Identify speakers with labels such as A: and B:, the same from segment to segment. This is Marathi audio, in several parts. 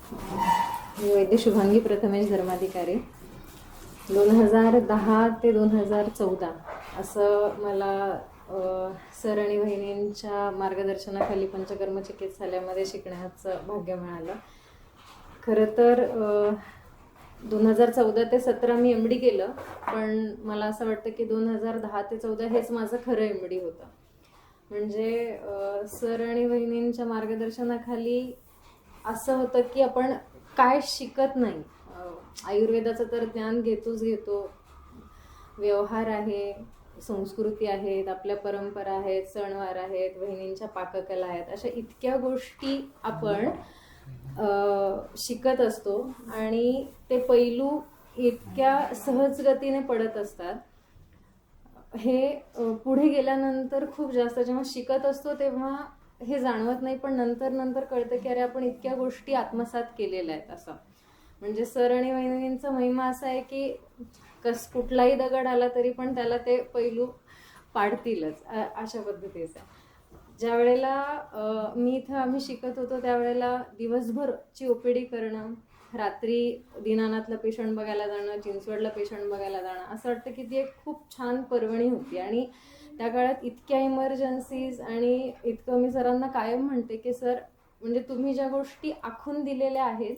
A: मी वैद्य शुभांगी प्रथमेश धर्माधिकारी. 2010 ते 2014 असं मला सर आणि वहिनींच्या मार्गदर्शनाखाली पंचकर्म चिकित्सालयामध्ये शिकण्याचं भाग्य मिळालं. खरं तर 2014 ते 17 मी MD केलं, पण मला असं वाटतं की 2010 ते 14 हेच माझं खरं MD होतं. म्हणजे सर आणि वहिनींच्या मार्गदर्शनाखाली असं होतं की आपण काय शिकत नाही. आयुर्वेदाचं तर ज्ञान घेतो, व्यवहार आहे, संस्कृती आहेत, आपल्या परंपरा आहेत, सणवार आहेत, वहिनींच्या पाककला आहेत, अशा इतक्या गोष्टी आपण शिकत असतो आणि ते पैलू इतक्या सहजगतीने पडत असतात. हे पुढे गेल्यानंतर खूप जास्त जेव्हा शिकत असतो तेव्हा हे जाणवत नाही, पण नंतर कळतं की अरे आपण इतक्या गोष्टी आत्मसात केलेल्या आहेत. असं म्हणजे सर आणि वहिनींचा महिमा असा आहे की कुठलाही दगड आला तरी पण त्याला ते पैलू पाडतीलच, अशा पद्धतीचं. ज्या वेळेला आम्ही शिकत होतो त्यावेळेला दिवसभरची OPD करणं, रात्री दीनानाथला पेशंट बघायला जाणं, चिंचवडला पेशंट बघायला जाणं, असं वाटतं की ती एक खूप छान पर्वणी होती. आणि त्या काळात इतक्या इमर्जन्सीज आणि इतकं मी सरांना कायम म्हणते की सर, म्हणजे तुम्ही ज्या गोष्टी आखून दिलेल्या आहेत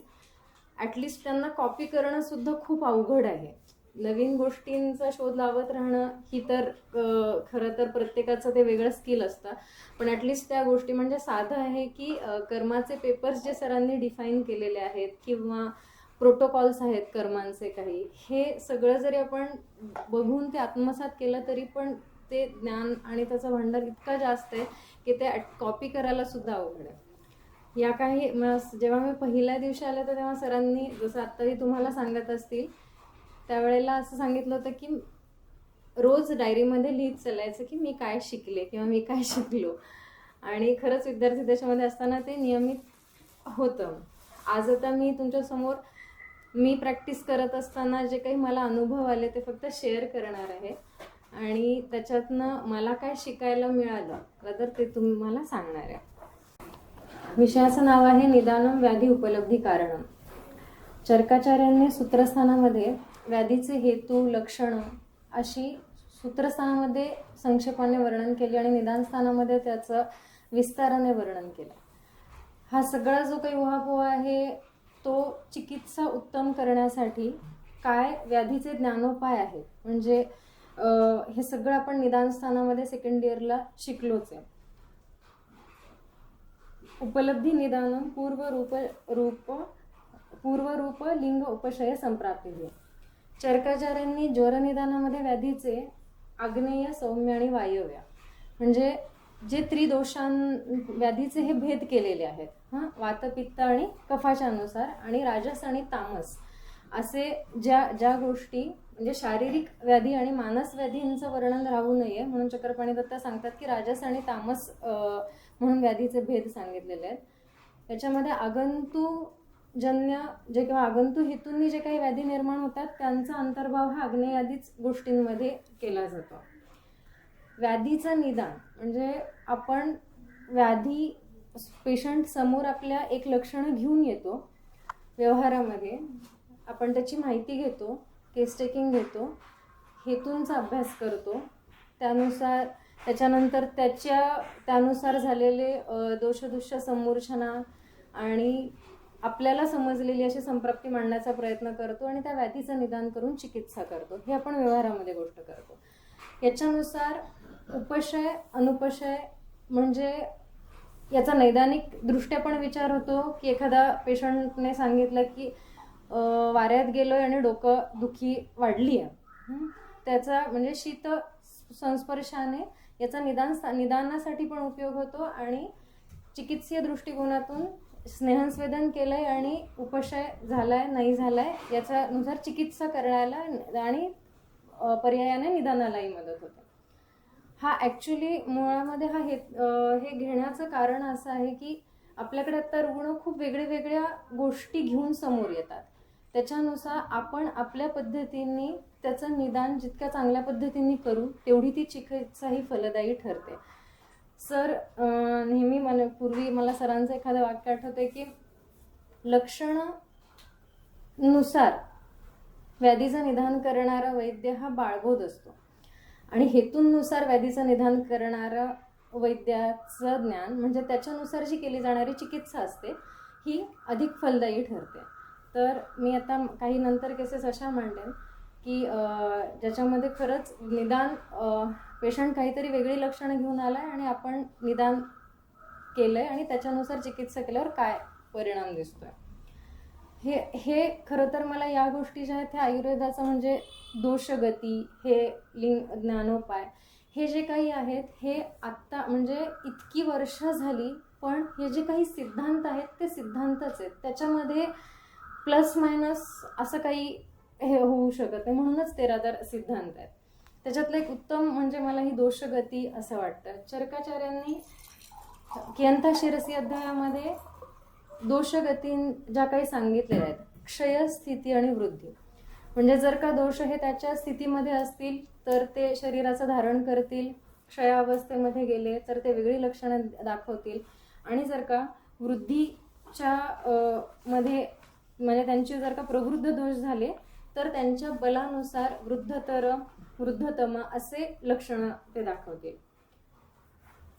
A: ॲटलिस्ट त्यांना कॉपी करणं सुद्धा खूप अवघड आहे. नवीन गोष्टींचा शोध लावत राहणं ही तर खरं तर प्रत्येकाचं ते वेगळं स्किल असतं, पण ॲटलिस्ट त्या गोष्टी म्हणजे साधं आहे की कर्माचे पेपर्स जे सरांनी डिफाईन केलेले आहेत किंवा प्रोटोकॉल्स आहेत कर्मांचे काही, हे सगळं जरी आपण बघून ते आत्मसात केलं तरी पण ते ज्ञान आणि त्याचा भांडार इतका जास्त आहे की ते कॉपी करायला सुद्धा अवघड आहे. या काही जेव्हा मी पहिल्या दिवशी आले तर तेव्हा सरांनी जसं आत्ताही तुम्हाला सांगत असतील त्यावेळेला असं सांगितलं होतं की रोज डायरीमध्ये लिहित चालायचं की मी काय शिकले किंवा मी काय शिकलो. आणि खरंच विद्यार्थी त्याच्यामध्ये असताना ते नियमित होतं. आज आता मी तुमच्यासमोर मी प्रॅक्टिस करत असताना जे काही मला अनुभव आले ते फक्त शेअर करणार आहे आणि त्याच्यातनं मला काय शिकायला मिळालं तर ते तुम्हाला सांगणार आहे. विषयाचं नाव आहे निदानम व्याधी उपलब्धी कारणम. चरकाचार्यांनी सूत्रस्थानामध्ये व्याधीचे हेतू, लक्षणं अशी सूत्रस्थानामध्ये संक्षेपाने वर्णन केले आणि निदानस्थानामध्ये त्याचं विस्ताराने वर्णन केलं. हा सगळा जो काही उहापोहा आहे तो चिकित्सा उत्तम करण्यासाठी काय व्याधीचे ज्ञानोपाय आहेत, म्हणजे हे सगळं आपण निदानस्थानामध्ये सेकंड इयरला शिकलोच आहे. उपलब्धी निदानम पूर्वरूप लिंग उपशय संप्राप्ती. चरकाचार्यांनी ज्वरनिदानामध्ये व्याधीचे आग्नेय, सौम्य आणि वायव्य म्हणजे जे त्रिदोषां व्याधीचे हे भेद केलेले आहेत. वात, पित्त आणि कफाच्या अनुसार आणि राजस आणि तामस असे ज्या गोष्टी म्हणजे शारीरिक व्याधी आणि मानस व्याधींचं वर्णन राहू नये म्हणून चक्रपाणी दत्ता सांगतात की राजस आणि तामस म्हणून व्याधीचे भेद सांगितलेले आहेत. त्याच्यामध्ये आगंतुजन्य जे किंवा आगंतु हेतूंनी जे काही व्याधी निर्माण होतात त्यांचा अंतर्भाव हा आग्नेयादीच गोष्टींमध्ये केला जातो. व्याधीचं निदान म्हणजे आपण व्याधी पेशंट समोर आपल्या एक लक्षणं घेऊन येतो, व्यवहारामध्ये आपण त्याची माहिती घेतो, केस टेकिंग घेतो, हेतूंचा अभ्यास करतो, त्याच्यानंतर त्यानुसार झालेले दोषदुष्य संमूर्छना आणि आपल्याला समजलेली अशी संप्राप्ती मांडण्याचा प्रयत्न करतो आणि त्या व्याधीचं निदान करून चिकित्सा करतो. हे आपण व्यवहारामध्ये गोष्ट करतो. याच्यानुसार उपशय, अनुपशय म्हणजे याचा नैदानिक दृष्ट्या पण विचार होतो की एखादा पेशंटने सांगितलं की वाऱ्यात गेलोय आणि डोकं दुखी वाढली आहे, त्याचा म्हणजे शीत संस्पर्शाने याचा निदानासाठी पण उपयोग होतो आणि चिकित्सीय दृष्टिकोनातून स्नेहस्वेदन केलंय आणि उपशय झालाय नाही झालाय याच्यानुसार चिकित्सा करायला आणि पर्यायाने निदानालाही मदत होते. हा ॲक्च्युली मुळामध्ये हे घेण्याचं कारण असं आहे की आपल्याकडे आता रुग्ण खूप वेगळ्या गोष्टी घेऊन समोर येतात. त्याच्यानुसार आपण आपल्या पद्धतीने त्याचं निदान जितक्या चांगल्या पद्धतीने करू तेवढी ती चिकित्साही फलदायी ठरते. सर नेहमी पूर्वी मला सरांचं एखादं वाक्य आठवतंय की लक्षणानुसार व्याधीचं निदान करणारा वैद्य हा बाळगोद असतो आणि हेतूंनुसार व्याधीचं निदान करणारा वैद्याचं ज्ञान म्हणजे त्याच्यानुसार जी केली जाणारी चिकित्सा असते ही अधिक फलदायी ठरते. तर मी आता काही नंतर केसेस अशा मांडेन की ज्याच्यामध्ये खरंच निदान पेशंट काहीतरी वेगळी लक्षणं घेऊन आला आहे आणि आपण निदान केलं आहे आणि त्याच्यानुसार चिकित्सा केल्यावर काय परिणाम दिसतोय. हे खरं तर मला या गोष्टी ज्या आहेत त्या आयुर्वेदाचं म्हणजे दोषगती, हे लिंग ज्ञानोपाय, हे जे काही आहेत हे आत्ता म्हणजे इतकी वर्ष झाली पण हे जे काही सिद्धांत आहेत ते सिद्धांतच आहेत, त्याच्यामध्ये प्लस मायनस असं काही हे होऊ शकत नाही. म्हणूनच 13 सिद्धांत आहेत. त्याच्यातलं एक उत्तम म्हणजे मला ही दोषगती असं वाटतं. चरकाचार्यांनी कियंता शिरसी अध्यायामध्ये दोषगती ज्या काही सांगितलेल्या आहेत, क्षय, स्थिती आणि वृद्धी, म्हणजे जर का दोष हे त्याच्या स्थितीमध्ये असतील तर ते शरीराचं धारण करतील, क्षयावस्थेमध्ये गेले तर ते वेगळी लक्षणं दाखवतील आणि जर का वृद्धीच्या मध्ये म्हणजे त्यांचे जर का प्रवृद्ध दोष झाले तर त्यांच्या बलानुसार वृद्धतर, वृद्धतम असे लक्षणं ते दाखवतील.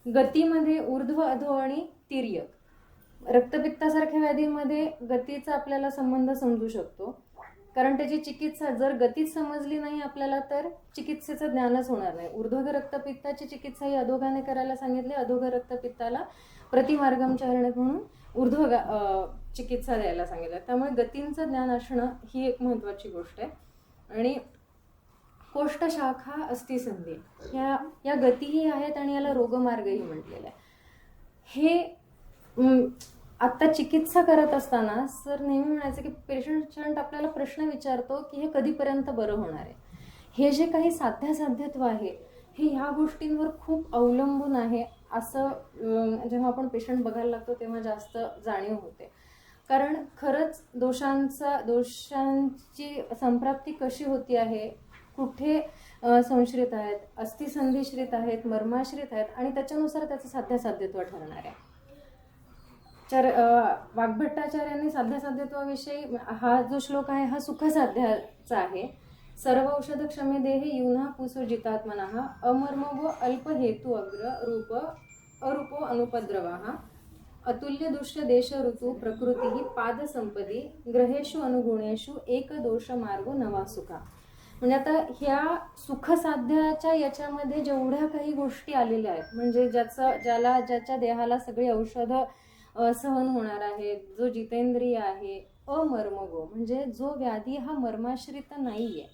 A: गतीमध्ये ऊर्ध्व, अधो आणि तिर्यक. रक्तपित्तासारख्या व्याधीमध्ये गतीचा आपल्याला संबंध समजू शकतो, कारण त्याची चिकित्सा जर गतीच समजली नाही आपल्याला तर चिकित्सेचं ज्ञानच होणार नाही. ऊर्ध्व रक्तपित्ताची चिकित्सा ही अधोघाने करायला सांगितली, अधोघ रक्तपित्ताला प्रतिमार्गम चारणक म्हणून ऊर्ध्व चिकित्सा द्यायला सांगितलं. त्यामुळे गतींचं ज्ञान असणं ही एक महत्त्वाची गोष्ट आहे. आणि कोष्ठशाखा, अस्थिसंधी या गतीही आहेत आणि याला रोगमार्गही म्हटलेलं आहे. हे आत्ता चिकित्सा करत असताना सर नेहमी म्हणायचं की पेशंट आपल्याला प्रश्न विचारतो की हे कधीपर्यंत बरं होणार आहे. हे जे काही साध्यत्व आहे हे ह्या गोष्टींवर खूप अवलंबून आहे असं जेव्हा आपण पेशंट बघायला लागतो तेव्हा जास्त जाणीव होते. कारण खरंच दोषांची संप्राप्ती कशी होती आहे, कुठे संश्रित आहेत, अस्थिसंधिश्रित आहेत, मर्माश्रित आहेत आणि त्याच्यानुसार त्याचं साध्यत्व ठरणार आहे. वाग्भट्टाचार्यांनी साध्यत्वाविषयी हा जो श्लोक आहे हा सुखसाध्याचा आहे. सर्व औषध क्षमे देहे युना पुसो जितात्मनः अमर्मो अल्प हेतु अग्र रूप अरूपो अनुपद्रवः अतुल्य दुष्य देश ऋतू प्रकृती पाद संपदी ग्रहेषु अनुगुणेषु एक दोष मार्गो नवा सुखा. म्हणजे आता ह्या सुखसाध्याच्या याच्यामध्ये जेवढ्या काही गोष्टी आलेल्या आहेत म्हणजे ज्याच्या देहाला सगळी औषधं सहन होणार आहे, जो जितेंद्रिय आहे, अमर्मगो म्हणजे जो व्याधी हा मर्माश्रित नाहीये,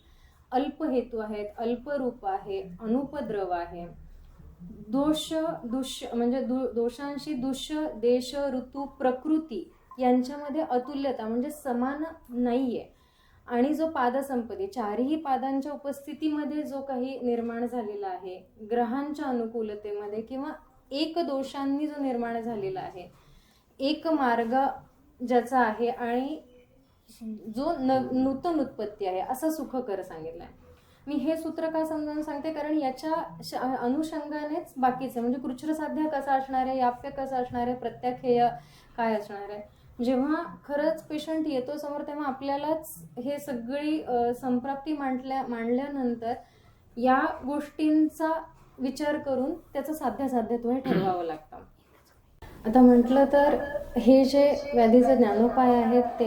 A: अल्प हेतू आहेत, अल्परूप आहे, अनुपद्रव आहे, दुष्य म्हणजे दोषांशी दुष्य देश ऋतू प्रकृती यांच्यामध्ये अतुल्यता म्हणजे समान नाहीये आणि जो पादसंपदी चारही पादांच्या उपस्थितीमध्ये जो काही निर्माण झालेला आहे, ग्रहांच्या अनुकूलतेमध्ये किंवा एक दोषांनी जो निर्माण झालेला आहे, एक मार्ग ज्याचा आहे आणि जो नूतन उत्पत्ती आहे असं सुखकर सांगितलंय. मी हे सूत्र का समजावून सांगते कारण याच्या अनुषंगानेच बाकीचे म्हणजे कृच्छ्रसाध्य कसा असणार आहे, याप्य कसा असणार आहे, प्रत्याख्येय काय असणार आहे. जेव्हा खरंच पेशंट येतो समोर तेव्हा आपल्यालाच हे सगळी संप्राप्ती मांडल्यानंतर या गोष्टींचा विचार करून त्याचं साध्यत्व हे ठरवावं लागतं. आता म्हटलं तर हे जे व्याधीचे ज्ञानोपाय आहेत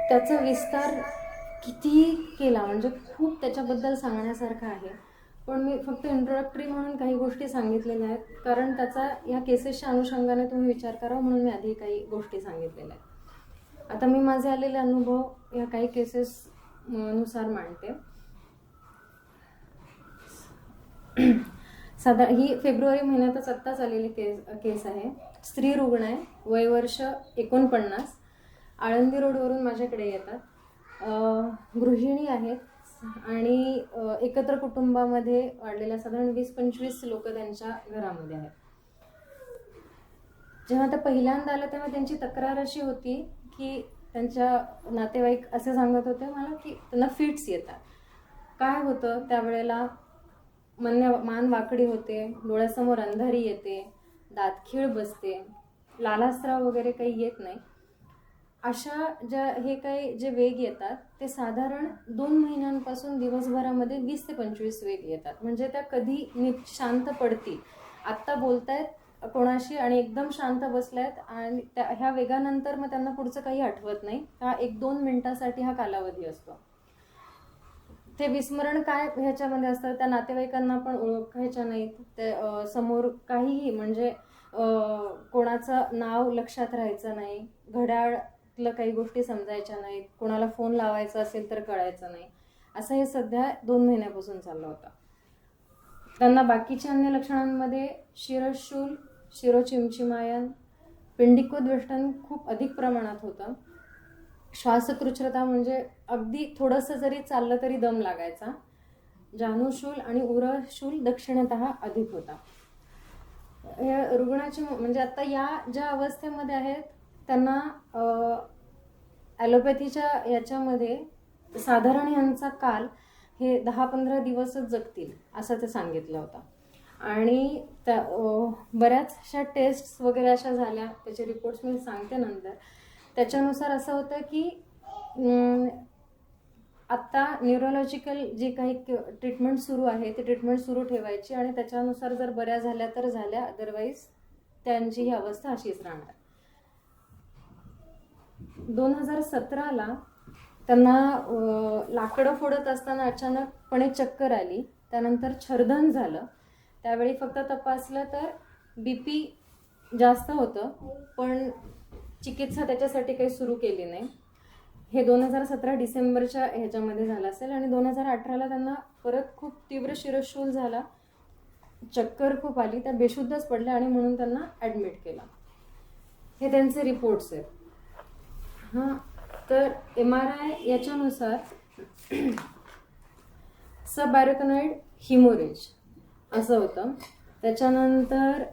A: त्याचा विस्तार किती केला म्हणजे खूप त्याच्याबद्दल सांगण्यासारखं आहे. पण मी फक्त इंट्रोडक्टरी म्हणून काही गोष्टी सांगितलेल्या आहेत कारण त्याचा या केसेसच्या अनुषंगाने तुम्ही विचार करा म्हणून मी आधी काही गोष्टी सांगितलेल्या आहेत. आता मी माझे आलेले अनुभव या काही केसेस नुसार मांडते. ही फेब्रुवारी महिन्यातच आत्ताच आलेली केस आहे. स्त्री रुग्ण आहे, वय वर्ष 49, आळंदी रोडवरून माझ्याकडे येतात. गृहिणी आहेत आणि एकत्र कुटुंबामध्ये वाढलेल्या साधारण 20-25 लोक त्यांच्या घरामध्ये आहेत. जेव्हा त्या पहिल्यांदा आल्या तेव्हा त्यांची तक्रार अशी होती की त्यांच्या नातेवाईक असे सांगत होते मला की त्यांना फिट्स येतात. काय होतं त्यावेळेला, मान वाकडी होते, डोळ्यासमोर अंधारी येते, दातखीळ बसते, लालास्राव वगैरे काही येत नाही अशा हे काही जे वेग येतात ते साधारण 2 महिन्यांपासून दिवसभरामध्ये 20 ते 25 वेग येतात. म्हणजे त्या कधी शांत पडतील, आत्ता बोलतायत कोणाशी आणि एकदम शांत बसल्यात आणि ह्या वेगानंतर मग त्यांना पुढचं काही आठवत नाही. हा 1-2 मिनिटासाठी हा कालावधी असतो. ते विस्मरण काय ह्याच्यामध्ये असतं, त्या नातेवाईकांना पण ओळखायच्या नाहीत, ते समोर काहीही म्हणजे कोणाचं नाव लक्षात राहायचं नाही, घड्याळातलं काही गोष्टी समजायच्या नाहीत, कोणाला फोन लावायचा असेल तर कळायचं नाही. असं हे सध्या 2 महिन्यापासून चाललं होतं. त्यांना बाकीच्या अन्य लक्षणांमध्ये शिरशूल, शिरोचिमचिमायन, पिंडिकोद्वेष्टन खूप अधिक प्रमाणात होतं. श्वासकृच्छ्रता म्हणजे अगदी थोडंसं जरी चाललं तरी दम लागायचा. जानुशूल आणि उरशूल दक्षिणतः अधिक होता. या रुग्णाची म्हणजे आता या ज्या अवस्थेमध्ये आहेत त्यांना ॲलोपॅथीच्या याच्यामध्ये साधारण यांचा काल हे 10-15 दिवसच जगतील असं ते सांगितलं होतं. आणि त्या बऱ्याचशा टेस्ट्स वगैरे अशा झाल्या, त्याचे रिपोर्ट्स मी सांगते नंतर. त्याच्यानुसार असं होतं की आत्ता न्यूरोलॉजिकल जे काही ट्रीटमेंट सुरू आहे ते ट्रीटमेंट सुरू ठेवायची आणि त्याच्यानुसार जर बऱ्या झाल्या तर झाल्या, अदरवाईज त्यांची ही अवस्था अशीच राहणार. 2017ला त्यांना लाकडं फोडत असताना अचानकपणे चक्कर आली, त्यानंतर छर्दन झालं. त्यावेळी फक्त तपासलं तर BP जास्त होतं, पण चिकित्सा त्याच्यासाठी काही सुरू केली नाही. हे 2017 डिसेंबरच्या ह्याच्यामध्ये झालं असेल. आणि 2018ला त्यांना परत खूप तीव्र शिरशूल झाला, चक्कर खूप आली, त्या बेशुद्धच पडल्या आणि म्हणून त्यांना ॲडमिट केलं. हे त्यांचे रिपोर्ट्स आहेत. हां, तर MRI याच्यानुसार सबॲरेकनॉइड हिमोरेज असं होतं. त्याच्यानंतर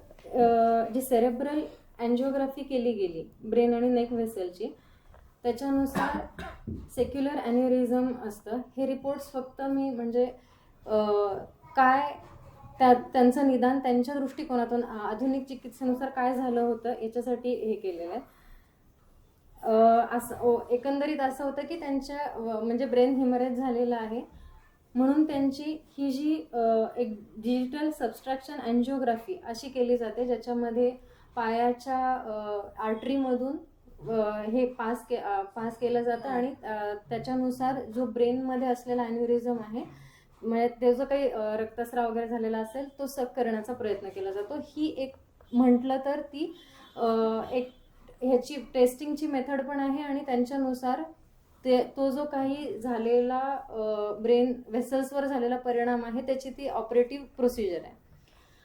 A: जी सेरेब्रल अँजिओग्राफी केली गेली ब्रेन आणि नेक व्हेसलची, त्याच्यानुसार सेक्युलर ॲन्युरिझम असतं. हे रिपोर्ट्स फक्त मी म्हणजे काय त्यांचं निदान त्यांच्या दृष्टिकोनातून आधुनिक चिकित्सेनुसार काय झालं होतं याच्यासाठी हे केलेलं आहे. असं एकंदरीत असं होतं की त्यांच्या म्हणजे ब्रेन हिमरेज झालेलं आहे, म्हणून त्यांची ही जी एक डिजिटल सबस्ट्रॅक्शन अँजिओग्राफी अशी केली जाते, ज्याच्यामध्ये पायाच्या आर्टरीमधून हे पास केलं जातं आणि त्याच्यानुसार जो ब्रेनमध्ये असलेला ॲन्युरिझम आहे, म्हणजे त्याचं काही रक्तस्राव वगैरे झालेला असेल तो सक करण्याचा प्रयत्न केला जातो. ही एक म्हटलं तर ती एक ह्याची टेस्टिंगची मेथड पण आहे आणि त्यांच्यानुसार तो जो काही झालेला ब्रेन व्हेसल्सवर झालेला परिणाम आहे त्याची ती ऑपरेटिव्ह प्रोसिजर आहे.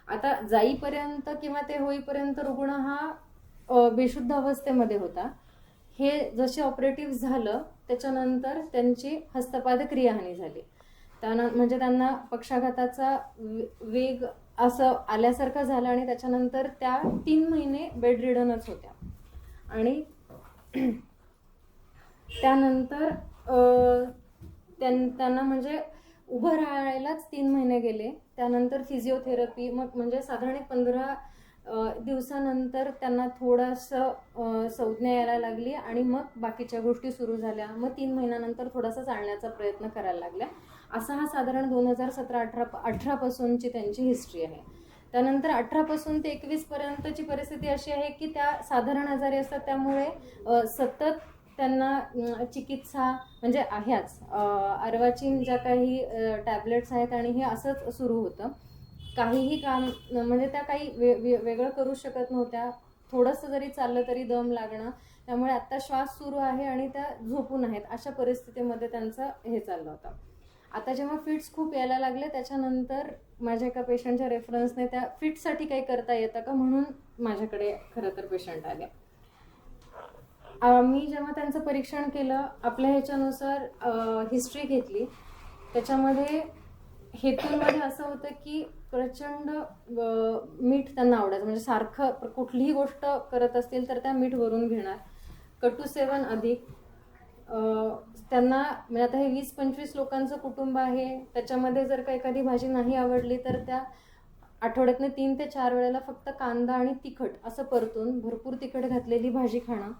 A: आता जाईपर्यंत किंवा ते होईपर्यंत रुग्ण हा बेशुद्ध अवस्थेमध्ये होता. हे जसे ऑपरेटिव्ह झालं त्याच्यानंतर त्यांची हस्तपाद क्रियाहानी झाली. म्हणजे त्यांना पक्षाघाताचा वेग असं आल्यासारखं झालं आणि त्याच्यानंतर त्या 3 महिने बेड रिडनच होत्या. आणि त्यानंतर त्यांना म्हणजे उभं राहायलाच 3 महिने गेले. त्यानंतर फिजिओथेरपी, मग म्हणजे साधारण 15 दिवसानंतर त्यांना थोडंसं संज्ञा यायला लागली आणि मग बाकीच्या गोष्टी सुरू झाल्या. मग 3 महिन्यानंतर थोडासा चालण्याचा प्रयत्न करायला लागल्या. असा हा साधारण 2017-18 पासूनची त्यांची हिस्ट्री आहे. त्यानंतर 18 पासून ते 21 पर्यंतची परिस्थिती अशी आहे की त्या साधारण आजारी असतात, त्यामुळे सतत त्यांना चिकित्सा म्हणजे ह्याच अर्वाचीन ज्या काही टॅबलेट्स आहेत आणि हे असंच सुरू होतं. काहीही काम म्हणजे त्या काही वेगळं करू शकत नव्हत्या. थोडंसं जरी चाललं तरी दम लागणं, त्यामुळे आत्ता श्वास सुरू आहे आणि त्या झोपून आहेत, अशा परिस्थितीमध्ये त्यांचं हे चाललं होतं. आता जेव्हा फिट्स खूप यायला लागले त्याच्यानंतर माझ्या एका पेशंटच्या रेफरन्सने त्या फिट्ससाठी काही करता येतं का म्हणून माझ्याकडे खरं तर पेशंट आले. मी जेव्हा त्यांचं परीक्षण केलं, आपल्या ह्याच्यानुसार हिस्ट्री घेतली, त्याच्यामध्ये हेतूंमध्ये असं होतं की प्रचंड मीठ त्यांना आवडायचं, म्हणजे सारखं कुठलीही गोष्ट करत असतील तर त्या मीठ वरून घेणार. कटू सेवन अधिक. त्यांना म्हणजे आता हे 20-25 लोकांचं कुटुंब आहे, त्याच्यामध्ये जर का एखादी भाजी नाही आवडली तर त्या आठवड्यातनं 3 ते 4 वेळेला फक्त कांदा आणि तिखट असं परतून भरपूर तिखट घातलेली भाजी खाणं,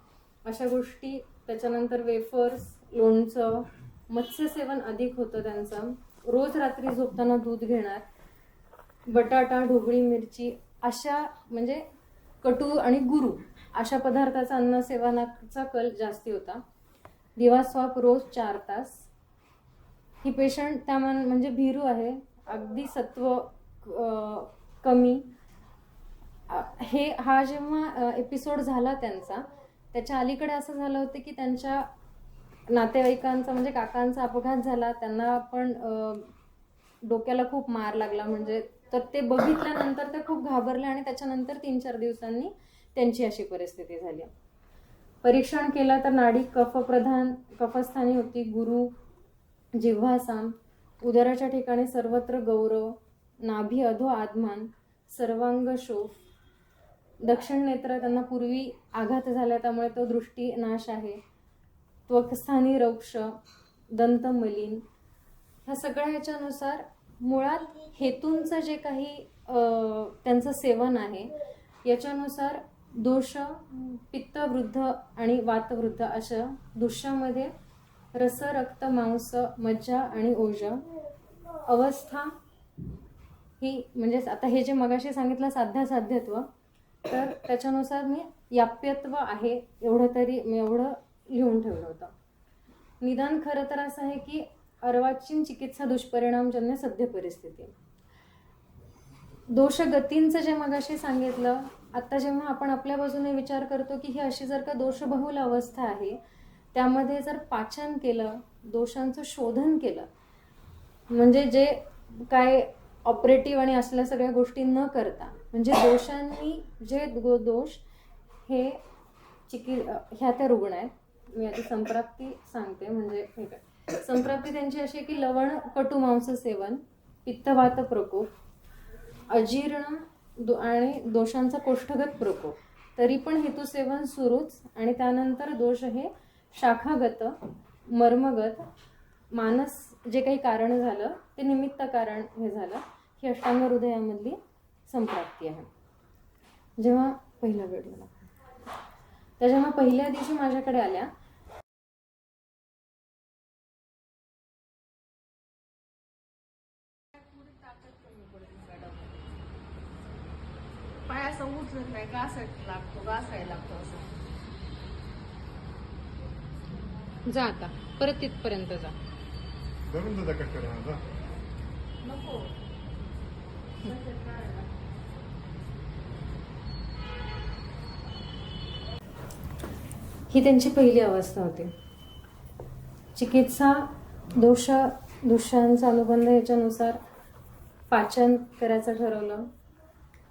A: अशा गोष्टी त्याच्यानंतर वेफर्स, लोणचं, मत्स्यसेवन अधिक होतं त्यांचं. रोज रात्री झोपताना दूध घेणार. बटाटा, ढोबळी मिरची अशा म्हणजे कटू आणि गुरू अशा पदार्थाचा अन्न सेवनाचा कल जास्ती होता. दिवास्वाप रोज 4 तास. ही पेशंट म्हणजे भीरू आहे, अगदी सत्व कमी. हा जेव्हा एपिसोड झाला त्यांचा, त्याच्या अलीकडे असं झालं होतं की त्यांच्या नातेवाईकांचा म्हणजे काकांचा अपघात झाला. त्यांना पण डोक्याला खूप मार लागला. म्हणजे तर ते बघितल्यानंतर ते खूप घाबरले आणि त्याच्यानंतर 3-4 दिवसांनी त्यांची अशी परिस्थिती झाली. परीक्षण केलं तर नाडी कफप्रधान कफस्थानी होती. गुरु, जिव्हासाम, उदराच्या ठिकाणी सर्वत्र गौरव, नाभी अधो आदमान, सर्वांग शोफ, दक्षिण नेत्र त्यांना पूर्वी आघात झाला त्यामुळे तो दृष्टी नाश आहे, त्वकस्थानी रौक्ष, दंत मलिन. ह्या सगळ्या ह्याच्यानुसार मुळात हेतूंचं जे काही त्यांचं सेवन आहे याच्यानुसार दोष पित्तवृद्ध आणि वातवृद्ध अशा दोषामध्ये रस, रक्त, मांस, मज्जा आणि ओज अवस्था ही म्हणजे आता हे जे मगाशी सांगितलं साध्यासाध्यत्व, तर त्याच्यानुसार मी याप्यत्व आहे एवढं लिहून ठेवलं होतं. निदान खरं तर असं आहे की अर्वाचीन चिकित्सा दुष्परिणामजन्य सद्य परिस्थिती. दोष गतींचं जे मगाशी सांगितलं, आता जेव्हा आपण आपल्या बाजूने विचार करतो की ही अशी जर का दोषबहुल अवस्था आहे, त्यामध्ये जर पाचन केलं, दोषांचं शोधन केलं, म्हणजे जे काय ऑपरेटिव्ह आणि असल्या सगळ्या गोष्टी न करता म्हणजे दोषांनी जे दोष हे ह्या त्या रुग्ण आहेत. मी आधी संप्राप्ती सांगते. म्हणजे हे काय संप्राप्ती त्यांची अशी की लवण कटू मांस सेवन, पित्तवात प्रकोप, अजीर्ण आणि दोषांचा कोष्ठगत प्रकोप, तरी पण हेतुसेवन सुरूच. आणि त्यानंतर दोष हे शाखागत, मर्मगत, मानस जे काही कारण झालं ते निमित्त कारण हे झालं. ही अष्टांग हृदयामधली संप्राप्ती आहे. जेव्हा पहिला घडला त्या जेव्हा पहिल्या दिवशी माझ्याकडे आल्या,
B: पाय असं उचलत नाही, घासायला लागतो असं.
A: जा आता परत तिथपर्यंत जा.
B: नको
A: ही त्यांची पहिली अवस्था होती. चिकित्सा दोषांचा अनुबंध याच्यानुसार पाचन करायचं ठरवलं.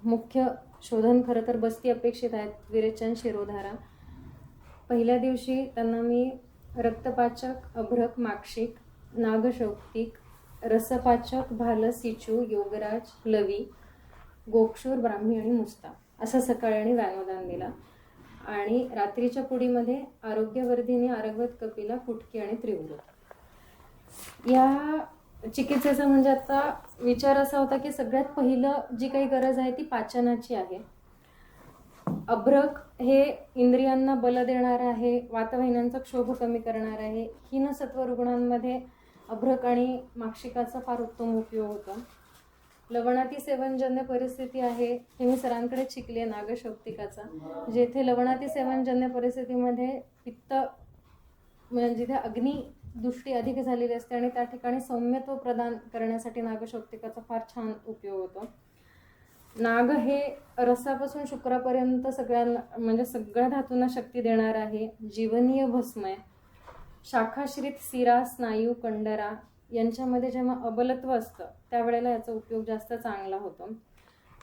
A: मुख्य शोधन खरं तर बस्ती अपेक्षित आहेत, विरेचन, शिरोधारा. पहिल्या दिवशी त्यांना मी रक्तपाचक, अभ्रक, माक्षिक, नागशौक्तिक, रसपाचक, भाल, सिचू, योगराज, लवी, गोक्षूर, ब्राह्मी आणि मुस्ता असा सकाळी आणि व्यानोदान दिला. आणि रात्रीच्या पुडीमध्ये आरोग्यवर्धिनी, आरगवत, कपिला, फुटकी आणि त्रिवृत. या चिकित्सेचा म्हणजे आता विचार असा होता की सगळ्यात पहिलं जी काही गरज आहे ती पाचनाची आहे. अभ्रक हे इंद्रियांना बल देणार आहे, वातवाहिन्यांचा क्षोभ कमी करणार आहे. हीनसत्व रुग्णांमध्ये अभ्रक आणि माक्षिकाचा फार उत्तम उपयोग होतो. लवणाती सेवनजन्य परिस्थिती आहे, हे मी सरांकडे शिकले नागशौक्तिकाचा. जेथे लवणाती सेवनजन्य परिस्थितीमध्ये पित्त म्हणजे जिथे अग्नी दृष्टी अधिक झालेली असते आणि त्या ठिकाणी सौम्यत्व प्रदान करण्यासाठी नागशौक्तिकाचा फार छान उपयोग होतो. नाग हे रसापासून शुक्रापर्यंत सगळ्या धातूंना शक्ती देणार आहे. जीवनीय भस्मय, शाखाश्रित सिरा, स्नायू, कंडरा यांच्यामध्ये जेव्हा अबलत्व असतं त्यावेळेला याचा उपयोग जास्त चांगला होतो.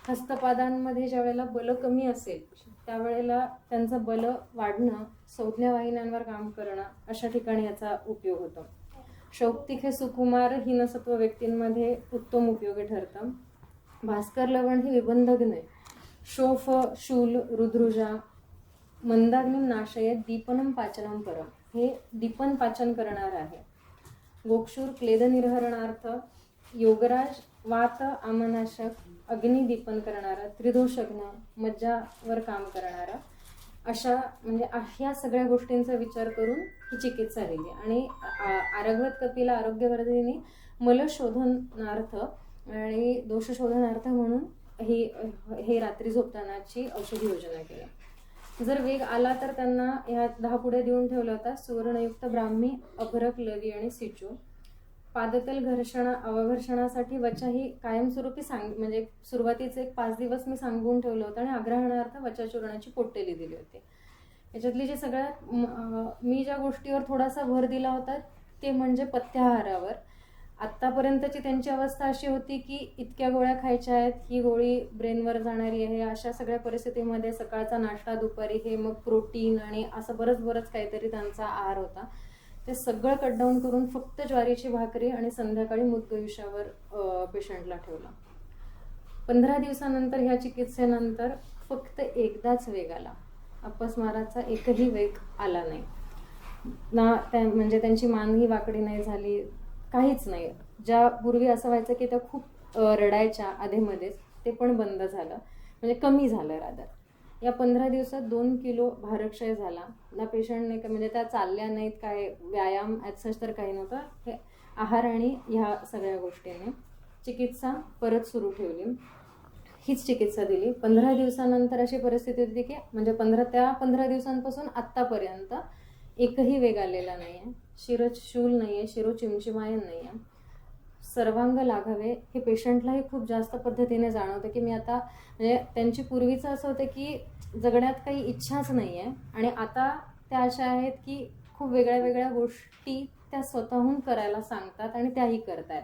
A: हस्तपादांमध्ये ज्या वेळेला बल कमी असेल त्यावेळेला त्यांचं बल वाढणं, संज्ञावाहिन्यांवर काम करणं अशा ठिकाणी याचा उपयोग होतो. शौक्तिक हे सुकुमार हीनसत्व व्यक्तींमध्ये उत्तम उपयोगी ठरतं. भास्कर लवण हे विबंधग्न, शोफ, शूल, रुद्रुजा, मंदाग्निम नाशयत, दीपनम पाचनम परम हे दीपन पाचन करणार आहे. गोक्षूर क्लेदनिर्हरणार्थ, योगराज वात आमनाशक, अग्निदीपन करणारा, त्रिदोषज्ञ मज्जावर काम करणारा, अशा म्हणजे ह्या सगळ्या गोष्टींचा विचार करून ही चिकित्सा दिली. आणि आरगवत कपिला आरोग्यवर्धिनी मलशोधनार्थ आणि दोषशोधनार्थ म्हणून हे रात्री झोपतानाची औषधी योजना केली. जर वेग आला तर त्यांना ह्या 10 पुढे देऊन ठेवला होता: सुवर्णयुक्त ब्राह्मी, अभरक, लवी आणि सिचू. पादतल अवघर्षणासाठी वचा ही कायमस्वरूपी म्हणजे सुरुवातीचे एक 5 दिवस मी सांगून ठेवलं होतं आणि आग्रहणार्थ वचा चूर्णाची पोटेली दिली होती. याच्यातली जी सगळ्यात मी ज्या गोष्टीवर थोडासा भर दिला होता ते म्हणजे पथ्याहारावर. आत्तापर्यंतची त्यांची अवस्था अशी होती की इतक्या गोळ्या खायच्या आहेत, ही गोळी ब्रेनवर जाणारी आहे, अशा सगळ्या परिस्थितीमध्ये सकाळचा नाश्ता, दुपारी हे, मग प्रोटीन आणि असं बरंच काहीतरी त्यांचा आहार होता. ते सगळं कट डाऊन करून फक्त ज्वारीची भाकरी आणि संध्याकाळी मुदगयुष्यावर पेशंटला ठेवलं. 15 दिवसानंतर ह्या चिकित्सेनंतर फक्त एकदाच वेग आला. अपस्माराचा एकही वेग आला नाही ना. म्हणजे त्यांची मानही वाकडी नाही झाली, काहीच नाही. ज्या पूर्वी असं व्हायचं की त्या खूप रडायच्या आधेमध्येच, ते पण बंद झालं, म्हणजे कमी झालं रादर. या 15 दिवसात 2 किलो भारक्षय झाला ना. पेशंटने म्हणजे त्या चालल्या नाहीत, काय व्यायाम ॲज तर काही नव्हतं. हे आहार आणि ह्या सगळ्या गोष्टीने चिकित्सा परत सुरू ठेवली. हीच चिकित्सा दिली. 15 दिवसानंतर अशी परिस्थिती होती की म्हणजे 15 दिवसांपासून आत्तापर्यंत एकही वेग आलेला नाही आहे, शिरशूल नाही आहे, शिरोचिमचिमायन नाही आहे, सर्वांग लाघवे. हे पेशंटलाही खूप जास्त पद्धतीने जाणवतं की मी आता म्हणजे त्यांची पूर्वीचं असं होतं की जगण्यात काही इच्छाच नाही आहे आणि आता त्या अशा आहेत की खूप वेगळ्या गोष्टी त्या स्वतःहून करायला सांगतात आणि त्याही करतायत.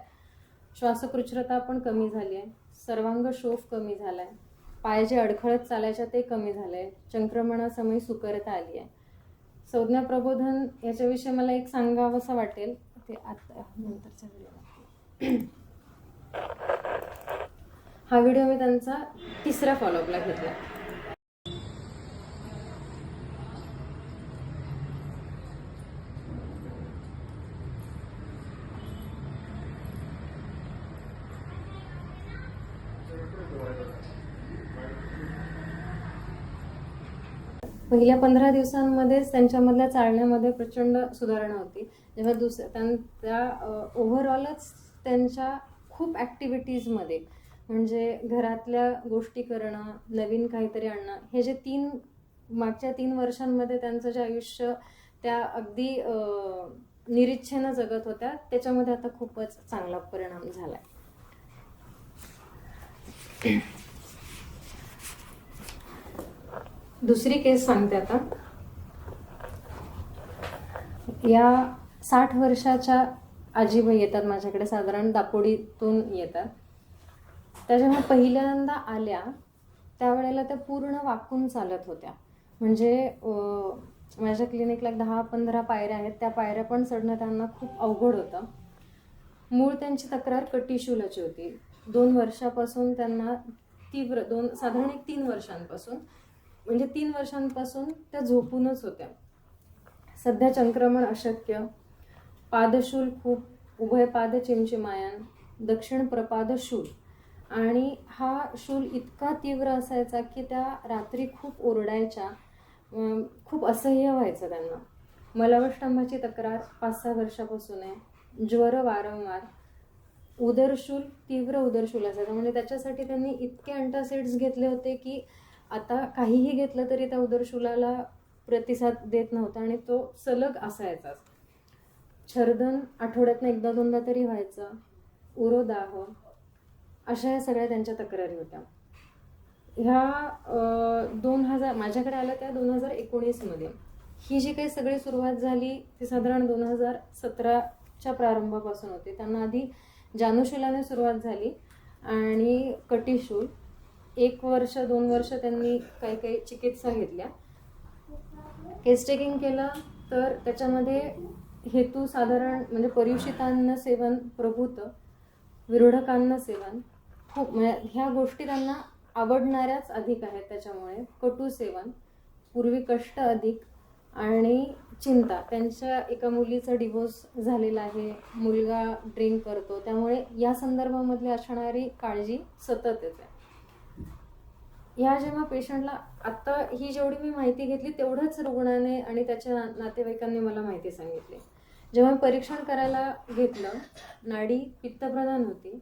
A: श्वासकृच्छ्रता पण कमी झाली आहे, सर्वांग शोफ कमी झाला आहे, पाय जे अडखळत चालायच्या ते कमी झालं आहे, संक्रमणासमयी सुकरता आली आहे. संज्ञा प्रबोधन याच्याविषयी मला एक सांगावं असं वाटेल, ते आता नंतरच्या व्हिडिओ. हा व्हिडिओ मी त्यांचा 3ऱ्या फॉलोअपला घेतला. पहिल्या 15 दिवसांमध्येच त्यांच्यामधल्या चालण्यामध्ये प्रचंड सुधारणा होती. जेव्हा त्यांच्या ओव्हरऑलच त्यांच्या खूप ॲक्टिव्हिटीजमध्ये म्हणजे घरातल्या गोष्टी करणं, नवीन काहीतरी आणणं, हे जे मागच्या 3 वर्षांमध्ये त्यांचं जे आयुष्य त्या अगदी निरीच्छेनं जगत होत्या, त्याच्यामध्ये आता खूपच चांगला परिणाम झाला आहे. दुसरी केस सांगते आता. या 60 वर्षाच्या आजीबाई येतात माझ्याकडे, साधारण दापोडीतून येतात. त्या जेव्हा पहिल्यांदा आल्या त्यावेळेला त्या पूर्ण वाकून चालत होत्या. म्हणजे माझ्या क्लिनिकला 10-15 पायऱ्या आहेत, त्या पायऱ्या पण चढणं त्यांना खूप अवघड होतं. मूळ त्यांची तक्रार कटिशूलाची होती. 2 वर्षापासून त्यांना साधारण 3 वर्षांपासून म्हणजे 3 वर्षांपासून त्या झोपूनच होत्या. सध्या संक्रमण अशक्य, पादशूल खूप, उभय पाद चिमचिमायन, दक्षिण प्रपाद शूल. आणि हा शूल इतका तीव्र असायचा की त्या रात्री खूप ओरडायच्या, खूप असह्य व्हायचं त्यांना. मलवष्टंभाची तक्रार 5-6 वर्षापासून आहे. ज्वर वारंवार, उदरशूल, तीव्र उदरशूल असायचं. म्हणजे त्याच्यासाठी त्यांनी इतके अँटासिड्स घेतले होते की आता काहीही घेतलं तरी त्या उदरशूलाला प्रतिसाद देत नव्हता आणि तो सलग असायचाच. छर्दन आठवड्यातनं 1-2दा तरी व्हायचं. उरोदाह, अशा या सगळ्या त्यांच्या तक्रारी होत्या. ह्या माझ्याकडे आल्या त्या 2019मध्ये. ही जी काही सगळी सुरुवात झाली ती साधारण 2017च्या प्रारंभापासून होती. त्यांना आधी जानुशूलाने सुरुवात झाली आणि कटिशूल. 1 वर्ष 2 वर्ष त्यांनी काही चिकित्सा घेतल्या. केस टेकिंग केलं तर त्याच्यामध्ये हेतू साधारण म्हणजे परियुषितान्न सेवन प्रभूत, विरोधकान्न सेवन, खूप म्हणजे ह्या गोष्टी त्यांना आवडणाऱ्याच अधिक आहेत. त्याच्यामुळे कटू सेवन, पूर्वी कष्ट अधिक आणि चिंता. त्यांच्या एका मुलीचा डिवोर्स झालेला आहे, मुलगा ड्रिंक करतो, त्यामुळे या संदर्भामधली असणारी काळजी सतत येते. ह्या जेव्हा पेशंटला आत्ता ही जेवढी मी माहिती घेतली तेवढंच रुग्णाने आणि त्याच्या नातेवाईकांनी मला माहिती सांगितली. जेव्हा परीक्षण करायला घेतलं, नाडी पित्तप्रधान होती.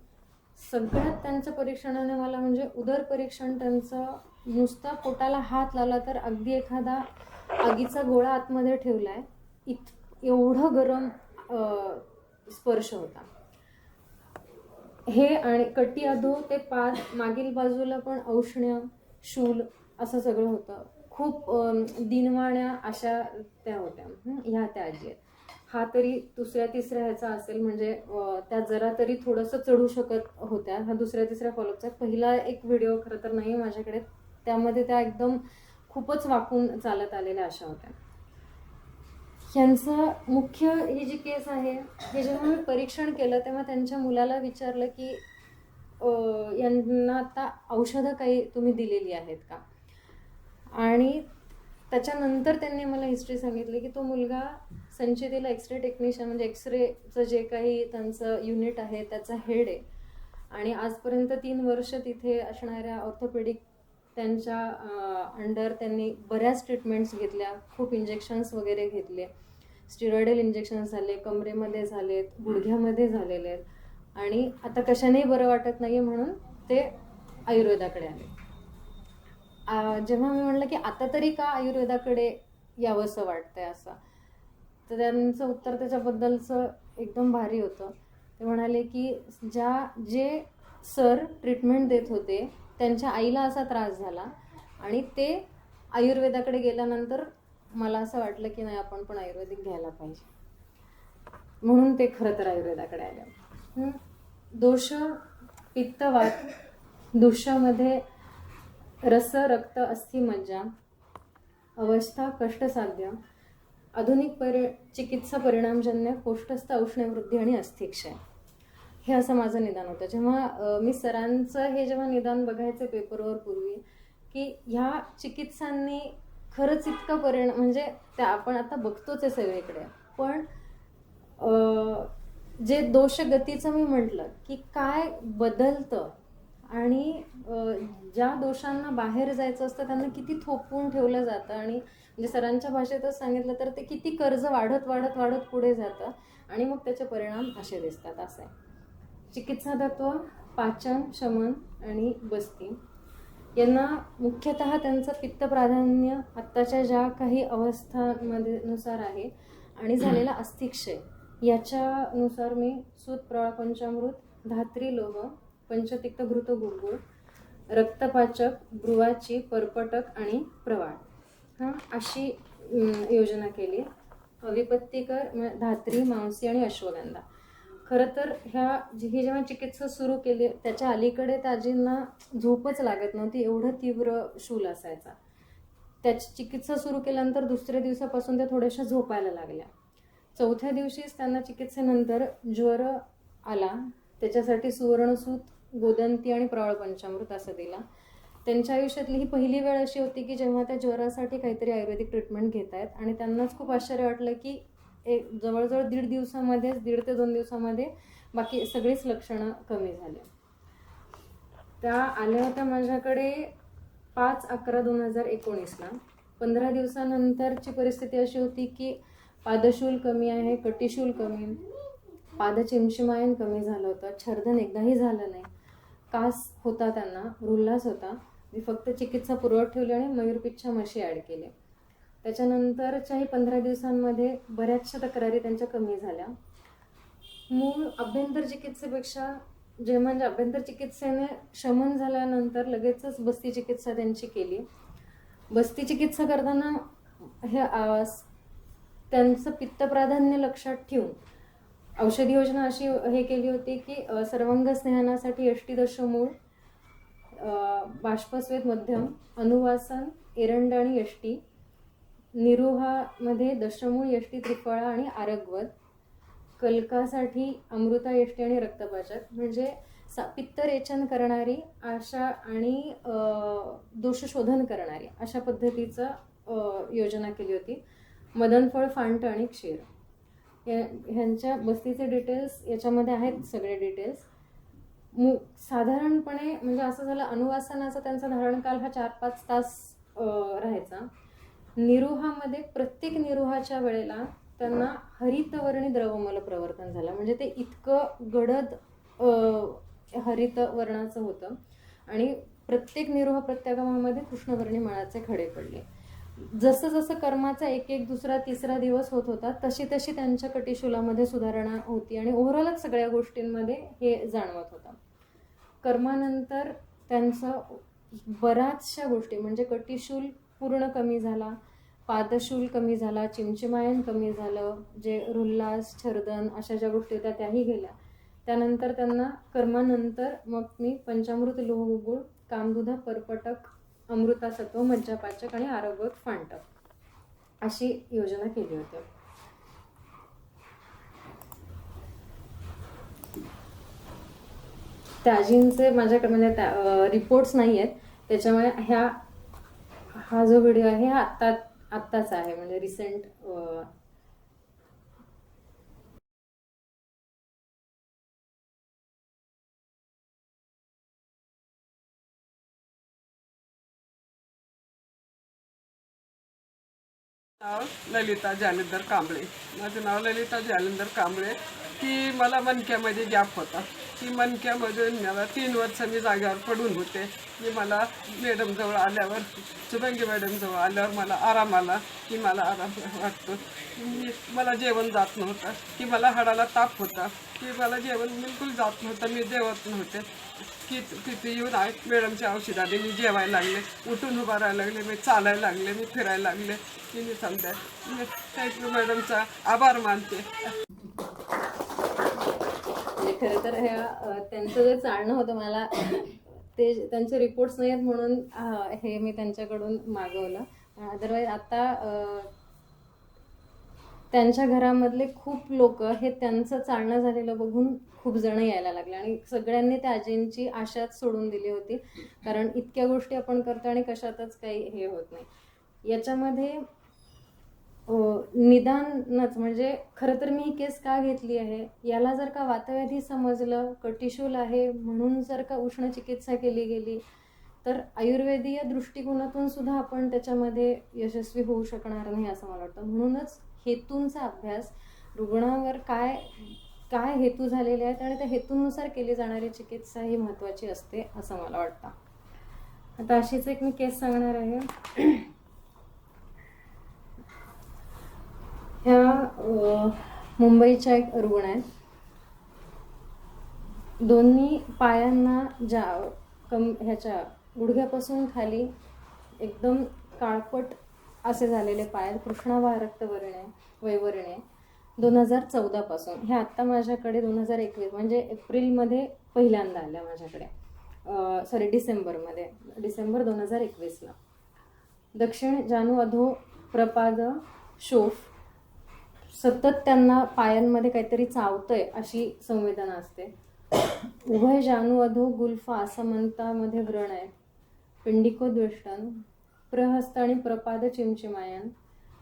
A: सगळ्यात त्यांचं परीक्षणाने मला म्हणजे उदर परीक्षण त्यांचं नुसता पोटाला हात लावला तर अगदी एखादा आगीचा गोळा आतमध्ये ठेवलाय एवढं गरम स्पर्श होता. हे आणि कटी अधो ते पाद मागील बाजूला पण औष्ण्य शूल असं सगळं होतं. खूप दिनवाण्या अशा त्या होत्या. ह्या त्या आजी आहेत. हा तरी दुसऱ्या तिसऱ्या ह्याचा असेल म्हणजे त्या जरा तरी थोडंसं चढू शकत होत्या. हा दुसऱ्या तिसऱ्या फॉलोअपचा पहिला एक व्हिडिओ खरं तर नाही माझ्याकडे, त्यामध्ये त्या एकदम खूपच वाकून चालत आलेल्या अशा होत्या. यांचं मुख्य ही जी केस आहे हे जेव्हा मी परीक्षण केलं तेव्हा त्यांच्या मुलाला विचारलं की यांना आता औषधं काही तुम्ही दिलेली आहेत का, आणि त्याच्यानंतर त्यांनी मला हिस्ट्री सांगितली की तो मुलगा संचितीला एक्सरे टेक्निशियन म्हणजे एक्सरेचं जे काही त्यांचं युनिट आहे त्याचा हेड आहे. आणि आजपर्यंत 3 वर्ष तिथे असणाऱ्या ऑर्थोपेडिक त्यांच्या अंडर त्यांनी बऱ्याच ट्रीटमेंट्स घेतल्या, खूप इंजेक्शन्स वगैरे घेतले, स्टिरॉइडल इंजेक्शन्स झाले, कमरेमध्ये झालेत, गुडघ्यामध्ये झालेले आहेत, आणि आता कशानेही बरं वाटत नाही म्हणून ते आयुर्वेदाकडे आले. जेव्हा मी म्हटलं की आता तरी का आयुर्वेदाकडे यावंसं वाटतंय असं, तर त्यांचं उत्तर त्याच्याबद्दलचं एकदम भारी होतं. ते म्हणाले की जे सर ट्रीटमेंट देत होते त्यांच्या आईला असा त्रास झाला आणि ते आयुर्वेदाकडे गेल्यानंतर मला असं वाटलं की नाही आपण पण आयुर्वेदिक घ्यायला पाहिजे, म्हणून ते खरं तर आयुर्वेदाकडे आले. दोष पित्तवात, दोषामध्ये रस रक्त अस्थि मज्जा, अवस्था कष्टसाध्य, आधुनिक चिकित्सा परिणामजन्य, कोष्ठस्थ औष्ण्यवृद्धी आणि अस्थिक्षय. हे असं माझं निदान होतं. जेव्हा मी सरांचं हे जेव्हा निदान बघायचं पेपरवर पूर्वी की ह्या चिकित्सांनी खरंच इतका परिणाम म्हणजे त्या आपण आता बघतोच आहे सगळीकडे, पण जे दोषगतीचं मी म्हटलं की काय बदलतं आणि ज्या दोषांना बाहेर जायचं असतं त्यांना किती थोपवून ठेवलं जातं, आणि म्हणजे सरांच्या भाषेतच सांगितलं तर ते किती कर्ज वाढत वाढत वाढत पुढे जातं आणि मग त्याचे परिणाम असे दिसतात. असं आहे. चिकित्सा तत्व पाचन, शमन आणि बस्ती यांना मुख्यतः त्यांचं पित्त प्राधान्य आत्ताच्या ज्या काही अवस्थांमध्ये नुसार आहे आणि झालेला अस्थिक्षय याच्यानुसार मी सूत प्रवाळ पंचामृत, धात्री लोह, पंचतिक्त घृत गुळगुळ, रक्तपाचक, ब्रुवाची, परपटक आणि प्रवाळ अशी योजना केली. विपत्तिकर, धात्री, मांसी आणि अश्वगंधा. खरं तर ही जेव्हा चिकित्सा सुरू केली त्याच्या अलीकडे त्या आजींना झोपच लागत नव्हती, एवढं तीव्र शूल असायचा. त्याची चिकित्सा सुरू केल्यानंतर दुसऱ्या दिवसापासून त्या थोड्याशा झोपायला लागल्या. चौथ्या दिवशीच त्यांना चिकित्सेनंतर ज्वर आला. त्याच्यासाठी सुवर्णसूत, गोदंती आणि प्रवाळ पंचामृत असं दिला. त्यांच्या आयुष्यातली ही पहिली वेळ अशी होती की जेव्हा त्या ज्वरासाठी काहीतरी आयुर्वेदिक ट्रीटमेंट घेत आहेत, आणि त्यांनाच खूप आश्चर्य वाटलं की जवळजवळ 1.5 ते 2 दिवसामध्ये बाकी सगळीच लक्षणं कमी झाली. त्या आल्या होत्या माझ्याकडे 5/11/2019ला. 15 दिवसानंतरची परिस्थिती अशी होती की पादशूल कमी आहे, कटीशूल कमी, पादचिमचिमायन कमी झालं होतं, छर्दन एकदाही झालं नाही, कास होता त्यांना, उल्हास होता. मी फक्त चिकित्सा पुरवत ठेवली आणि मयूरपिच्छा म्हशी ॲड केले. त्याच्यानंतरच्याही 15 दिवसांमध्ये बऱ्याचशा तक्रारी त्यांच्या कमी झाल्या. मूळ अभ्यंतर चिकित्सेपेक्षा म्हणजे अभ्यंतर चिकित्सेने शमन झाल्यानंतर लगेचच बस्ती चिकित्सा त्यांची केली. बस्ती चिकित्सा करताना त्यांचं पित्त प्राधान्य लक्षात ठेवून औषधी योजना अशी हे केली होती की सर्वांग स्नेहनासाठी यष्टीदशमूळ, बाष्पस्वेद मध्यम, अनुवासन, एरंड आणि यष्टी, निरुहामध्ये दशमूळ, यष्टी, त्रिफळा आणि आरगवत, कलकासाठी अमृता, यष्टी आणि रक्तपाचक. म्हणजे पित्तरेचन करणारी अशा आणि दोषशोधन करणारी अशा पद्धतीचं योजना केली होती. मदनफळ, फांट आणि क्षीर ह्यांच्या बस्तीचे डिटेल्स याच्यामध्ये आहेत सगळे डिटेल्स. साधारणपणे म्हणजे असं झालं, अनुवासनाचा त्यांचा धारणकाल हा 4-5 तास राहायचा. निरुहामध्ये प्रत्येक निरुहाच्या वेळेला त्यांना हरितवर्णी द्रवमल प्रवर्तन झालं. म्हणजे ते इतकं गडद हरित वर्णाचं होतं आणि प्रत्येक निरुह प्रत्यागमामध्ये कृष्णवर्णी मळाचे खडे पडले. जसं जसं कर्माचा एक एक दुसरा तिसरा दिवस होत होता तशी तशी त्यांच्या कटिशूलामध्ये सुधारणा होती आणि ओव्हरऑलच सगळ्या गोष्टींमध्ये हे जाणवत होतं. कर्मानंतर त्यांचं बऱ्याचशा गोष्टी म्हणजे कटिशूल पूर्ण कमी झाला, पादशूल कमी झाला, चिमचिमायन कमी झालं, जे रुल्लास छर्दन अशा ज्या गोष्टी होत्या त्याही गेल्या. त्यानंतर त्यांना कर्मानंतर मग मी पंचामृत लोहगुळ, कामदुधा, परपटक, अमृतासत्व, मज्जापाचक आणि आरोग्य फांटक अशी योजना केली होती. त्याजींचे माझ्याकडे म्हणजे रिपोर्ट्स नाही आहेत, त्याच्यामुळे हा जो व्हिडिओ आहे हा आत्ताच आहे म्हणजे रिसेंट.
C: नाव ललिता जालिंदर कांबळे. माझं नाव ललिता जालिंदर कांबळे. की मला मणक्यामध्ये गॅप होता. की मणक्यामधून मला 3 वर्ष मी जागेवर पडून होते. की मला मॅडमजवळ आल्यावर, शुभंगी मॅडमजवळ आल्यावर मला आराम आला. की मला आराम वाटतो. मला जेवण जात नव्हतं. की मला हाडाला ताप होता. की मला जेवण बिलकुल जात नव्हतं. मी जेवत नव्हते. की तिथे येऊन मॅडमच्या औषधाने मी जेवायला लागले, उठून उभा राहायला लागले, मी चालायला लागले, मी फिरायला लागले. की मी समजा थँक्यू मॅडमचा आभार मानते.
A: म्हणजे खरं तर त्यांचं जे चालणं होतं मला ते त्यांचे रिपोर्ट्स नाही आहेत म्हणून हे मी त्यांच्याकडून मागवलं. अदरवाईज आता त्यांच्या घरामधले खूप लोक हे त्यांचं चालणं झालेलं बघून खूप जण यायला लागले आणि सगळ्यांनी त्या आजींची आशाच सोडून दिली होती. कारण इतक्या गोष्टी आपण करतो आणि कशातच काही हे होत नाही. याच्यामध्ये निदानच म्हणजे खरं तर मी ही केस का घेतली आहे, याला जर का वातव्याधी समजलं, कटिशूल आहे म्हणून जर का उष्ण चिकित्सा केली गेली तर आयुर्वेदीय दृष्टिकोनातून सुद्धा आपण त्याच्यामध्ये यशस्वी होऊ शकणार नाही असं मला वाटतं. म्हणूनच हेतूंचा अभ्यास, रुग्णावर काय हेतू झालेले आहेत आणि त्या हेतूनुसार केली जाणारी चिकित्सा ही महत्त्वाची असते असं मला वाटतं. आता अशीच एक मी केस सांगणार आहे. ह्या मुंबईच्या एक रुग्ण आहेत. दोन्ही पायांना ह्याच्या गुडघ्यापासून खाली एकदम काळपट असे झालेले पाय, कृष्णावा रक्तवर्णे वैवर्णे 2014 पासून. हे आत्ता माझ्याकडे 2021 म्हणजे एप्रिलमध्ये पहिल्यांदा आल्या माझ्याकडे. सॉरी डिसेंबर 2021ला. दक्षिण जानु अधो प्रपाद शोफ. सतत त्यांना पायांमध्ये काहीतरी चावतंय अशी संवेदना असते. उभय जानु अधो गुल्फा असमंतामध्ये व्रण आहे. पिंडिकोद्वेष्टन, प्रहस्त आणि प्रपाद चिमचिमायन,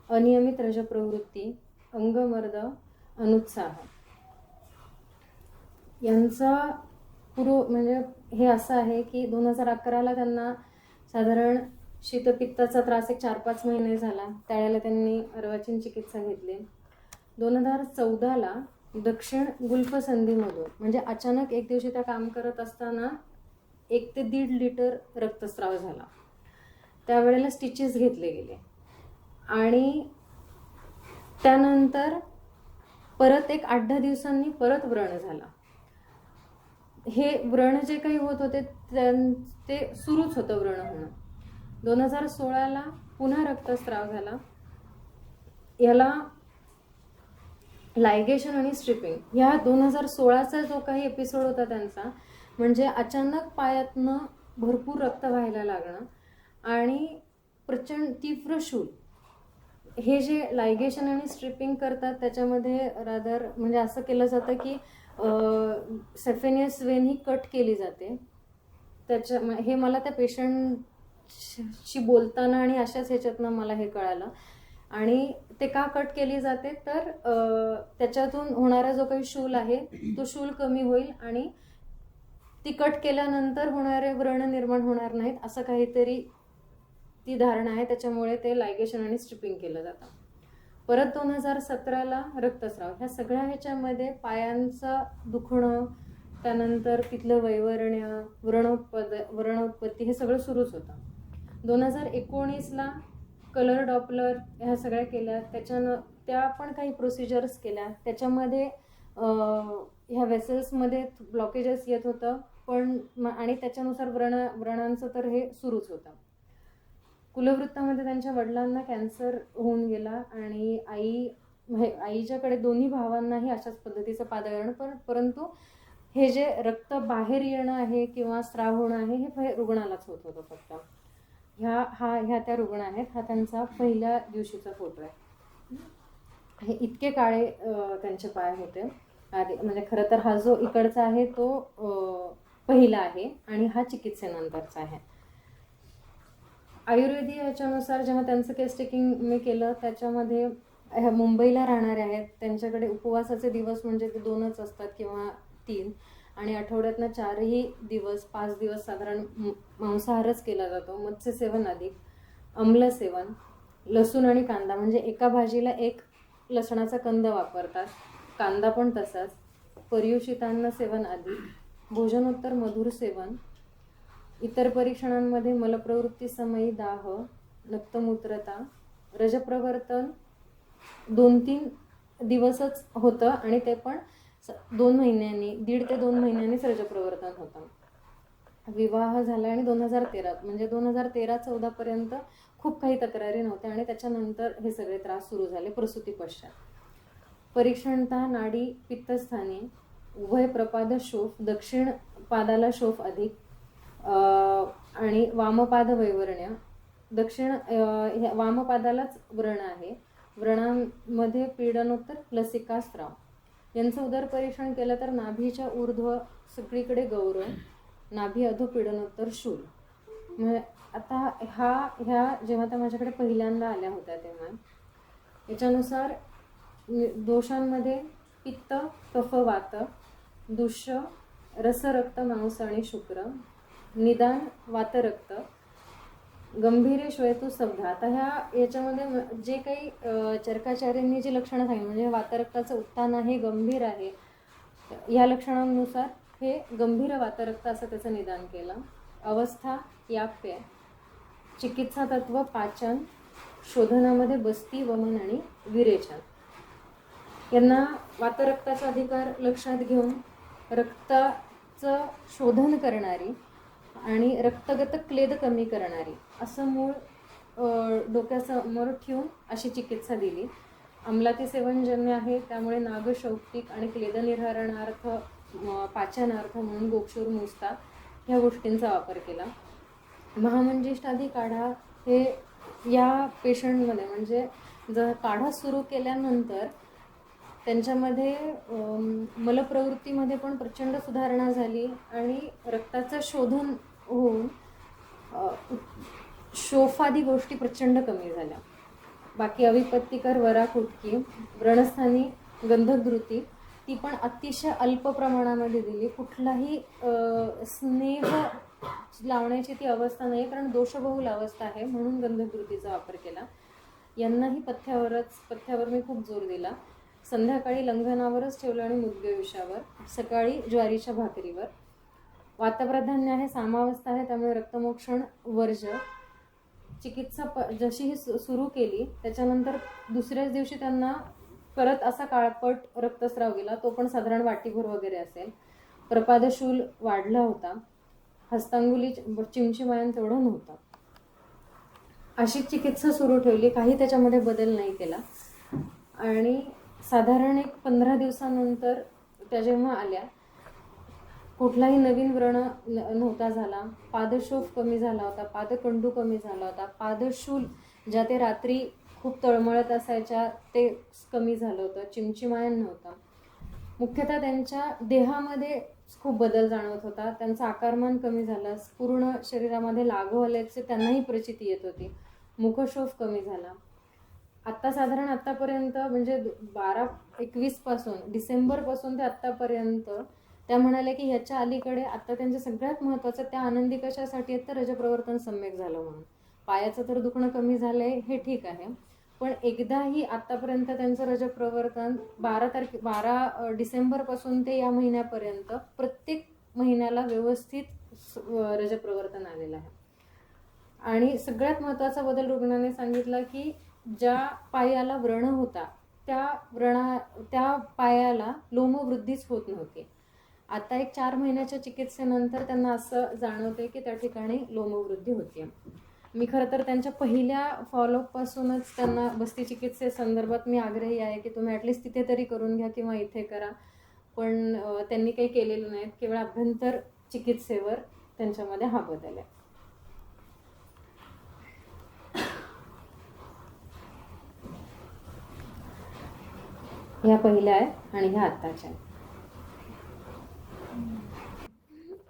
A: अनियमित रजप्रवृत्ती, अंगमर्द, अनुत्साह. यांचा म्हणजे हे असं आहे की 2011ला त्यांना साधारण शीतपित्ताचा त्रास एक 4-5 महिने झाला. त्यावेळेला त्यांनी अर्वाचीन चिकित्सा घेतली. 2014ला दक्षिण गुल्फ संधीमधून म्हणजे अचानक एक दिवशी त्या काम करत असताना 1 ते 1.5 लिटर रक्तस्राव झाला. त्यावेळेला स्टिचेस घेतले गेले आणि त्यानंतर परत एक 8-10 दिवसांनी परत व्रण झाला. हे व्रण जे काही होत होते ते सुरूच होतं व्रण होणं. 2016ला पुन्हा रक्तस्राव झाला. याला लायगेशन आणि स्ट्रिपिंग ह्या 2016चा जो काही एपिसोड होता त्यांचा, म्हणजे अचानक पायातनं भरपूर रक्त व्हायला लागणं आणि प्रचंड तीव्र शूल. हे जे लायगेशन आणि स्ट्रिपिंग करतात त्याच्यामध्ये रादर म्हणजे असं केलं जातं की सेफेनियस वेन ही कट केली जाते. हे मला त्या पेशंटशी बोलताना आणि अशाच ह्याच्यातनं मला हे कळालं. आणि ते का कट केली जाते तर त्याच्यातून होणारा जो काही शूल आहे तो शूल कमी होईल आणि ती कट केल्यानंतर होणारे व्रण निर्माण होणार नाहीत असं काहीतरी ती धारणा आहे, त्याच्यामुळे ते लायगेशन आणि स्ट्रिपिंग केलं जातं. परत 2017ला रक्तस्राव. ह्या सगळ्या ह्याच्यामध्ये पायांचं दुखणं, त्यानंतर तिथलं वैवरण्य, व्रणोत्पत्ती हे सगळं सुरूच होतं. 2019ला कलर डॉपलर ह्या सगळ्या केल्या, त्या पण काही प्रोसिजर्स केल्या. त्याच्यामध्ये ह्या वेसल्समध्ये ब्लॉकेजेस येत होतं पण आणि त्याच्यानुसार व्रणांचं तर हे सुरूच होतं. कुलवृत्तामध्ये त्यांच्या वडिलांना कॅन्सर होऊन गेला आणि आईच्याकडे दोन्ही भावांनाही अशाच पद्धतीचं पादगरण, परंतु हे जे रक्त बाहेर येणं आहे किंवा स्राव होणं आहे हे रुग्णालाच होत होतं फक्त. ह्या त्या रुग्ण आहेत. हा त्यांचा पहिल्या दिवशीचा फोटो आहे. हे इतके काळे त्यांचे पाय होते आधी, म्हणजे खरं तर हा जो इकडचा आहे तो पहिला आहे आणि हा चिकित्सेनंतरचा आहे. आयुर्वेदी याच्यानुसार जेव्हा त्यांचं केस टेकिंग मी केलं त्याच्यामध्ये मुंबईला राहणारे आहेत, त्यांच्याकडे उपवासाचे दिवस म्हणजे ते 2च असतात किंवा 3, आणि आठवड्यातनं 4ही दिवस 5 दिवस साधारण मांसाहारच केला जातो. मत्स्यसेवन अधिक आम्ल सेवन, लसूण आणि कांदा, म्हणजे एका भाजीला 1 लसणाचा कंद वापरतात, कांदा पण तसाच. पर्युषितान्न सेवन अधिक, भोजनोत्तर मधुर सेवन, इतर परीक्षणांमध्ये मलप्रवृत्ती समयी दाह, नक्तमूत्रता, रजप्रवर्तन 2-3 दिवसच होतं आणि ते पण 2 महिन्यांनी, 1.5 ते 2 महिन्यांनीच रजप्रवर्तन होतं. विवाह झाला आणि 2013 म्हणजे 2013-14 पर्यंत खूप काही तक्रारी नव्हत्या आणि त्याच्यानंतर हे सगळे त्रास सुरू झाले प्रसूती पश्चात. परीक्षणतः नाडी पित्तस्थानी, उभय प्रपाद शोफ, दक्षिण पादाला शोफ अधिक आणि वामपाद वैवरण्य. वामपादालाच व्रण आहे. व्रणांमध्ये पीडनोत्तर लसिका स्राव. यांचं उदर परीक्षण केलं तर नाभीच्या ऊर्ध्व सगळीकडे गौरव, नाभी अधो पीडनोत्तर शूल. म्हणजे आता ह्या जेव्हा त्या माझ्याकडे पहिल्यांदा आल्या होत्या तेव्हा याच्यानुसार दोषांमध्ये पित्त, कफ, वात, दुष्य, रसरक्त, मांस आणि शुक्र, निदान वातरक्त, गंभीर श्वेतू स्तब्ध. आता याच्यामध्ये जे काही चरकाचार्यांनी जी लक्षणं सांगितली, म्हणजे वातरक्ताचं उत्तान आहे, गंभीर आहे, या लक्षणांनुसार हे गंभीर वातरक्त असं त्याचं निदान केलं. अवस्था याप्य, चिकित्सा तत्व पाचन, शोधनामध्ये बस्ती, वमन आणि विरेचन. यांना वातरक्ताचा अधिकार लक्षात घेऊन रक्ताचं शोधन करणारी आणि रक्तगत क्लेद कमी करणारी असं मूळ डोक्यासमोर ठेवून अशी चिकित्सा दिली. अमलाती सेवनजन्य आहे त्यामुळे नागशौक्तिक आणि क्लेदनिर्हरणार्थ, पाचनार्थ म्हणून गोक्षूर, मुस्ता ह्या गोष्टींचा वापर केला. महामंजिष्ठादी काढा हे या पेशंटमध्ये, म्हणजे जर काढा सुरू केल्यानंतर त्यांच्यामध्ये मलप्रवृत्तीमध्ये पण प्रचंड सुधारणा झाली आणि रक्ताचं शोधन होऊन शोफादी गोष्टी प्रचंड कमी झाल्या. बाकी अविपत्तिकर वराकुटकी, व्रणस्थानी गंधद्रुती ती पण अतिशय अल्प प्रमाणामध्ये दिली. कुठलाही स्नेह लावण्याची ती अवस्था नाही, कारण दोषबहुल अवस्था आहे म्हणून गंधद्रुतीचा वापर केला. यांनाही पथ्यावर मी खूप जोर दिला. संध्याकाळी लंघनावरच ठेवलं आणि मुद्गविषावर, सकाळी ज्वारीच्या भाकरीवर. वातप्राधान्य आहे, सामावस्था आहे त्यामुळे रक्तमोक्षण वर्ज. चिकित्सा जशी ही सुरू केली त्याच्यानंतर दुसऱ्याच दिवशी त्यांना परत असा काळपट रक्तस्राव गेला, तो पण साधारण वाटीभर वगैरे असेल. प्रपादशूल वाढला होता, हस्तांगुली चिमचिमायन तेवढं नव्हतं. अशी चिकित्सा सुरू ठेवली, काही त्याच्यामध्ये बदल नाही केला. आणि साधारण 15 दिवसानंतर त्या जेव्हा आल्या कुठलाही नवीन व्रण नव्हता झाला, पादशोफ कमी झाला होता, पादकंडू कमी झाला होता, पादशूल ज्या ते रात्री खूप तळमळत असायच्या ते कमी झालं होतं, चिमचिमायन नव्हता. मुख्यतः त्यांच्या देहामध्ये खूप बदल जाणवत होता, त्यांचं आकारमान कमी झालं, पूर्ण शरीरामध्ये लागू आल्याचे त्यांनाही प्रचिती येत होती, मुखशोफ कमी झाला. आत्ता साधारण आत्तापर्यंत म्हणजे 12-21 पासून डिसेंबरपासून ते आत्तापर्यंत त्या म्हणाल्या की ह्याच्या अलीकडे आता त्यांच्या सगळ्यात महत्त्वाचं त्या आनंदी कशासाठी आहेत तर रजप्रवर्तन सम्यक झालं म्हणून. पायाचं तर दुखणं कमी झालंय हे ठीक आहे, पण एकदाही आतापर्यंत त्यांचं रजप्रवर्तन 12 डिसेंबरपासून ते या महिन्यापर्यंत प्रत्येक महिन्याला व्यवस्थित रजप्रवर्तन आलेलं आहे. आणि सगळ्यात महत्त्वाचा बदल रुग्णाने सांगितला की ज्या पायाला व्रण होता त्या पायाला लोमवृद्धीच होत नव्हती. आता एक 4 महिन्याच्या चिकित्सेनंतर त्यांना असं जाणवते की त्या ठिकाणी लोमवृद्धी होते. मी खरं तर त्यांच्या पहिल्या फॉलोअपपासूनच त्यांना बस्ती चिकित्सेसंदर्भात मी आग्रही आहे की तुम्ही ॲटलिस्ट तिथे तरी करून घ्या किंवा इथे करा, पण त्यांनी काही केलेलं नाही. केवळ अभ्यंतर चिकित्सेवर त्यांच्यामध्ये हा बदल आहे. ह्या पहिल्या आहे आणि ह्या आत्ताच्या आहे.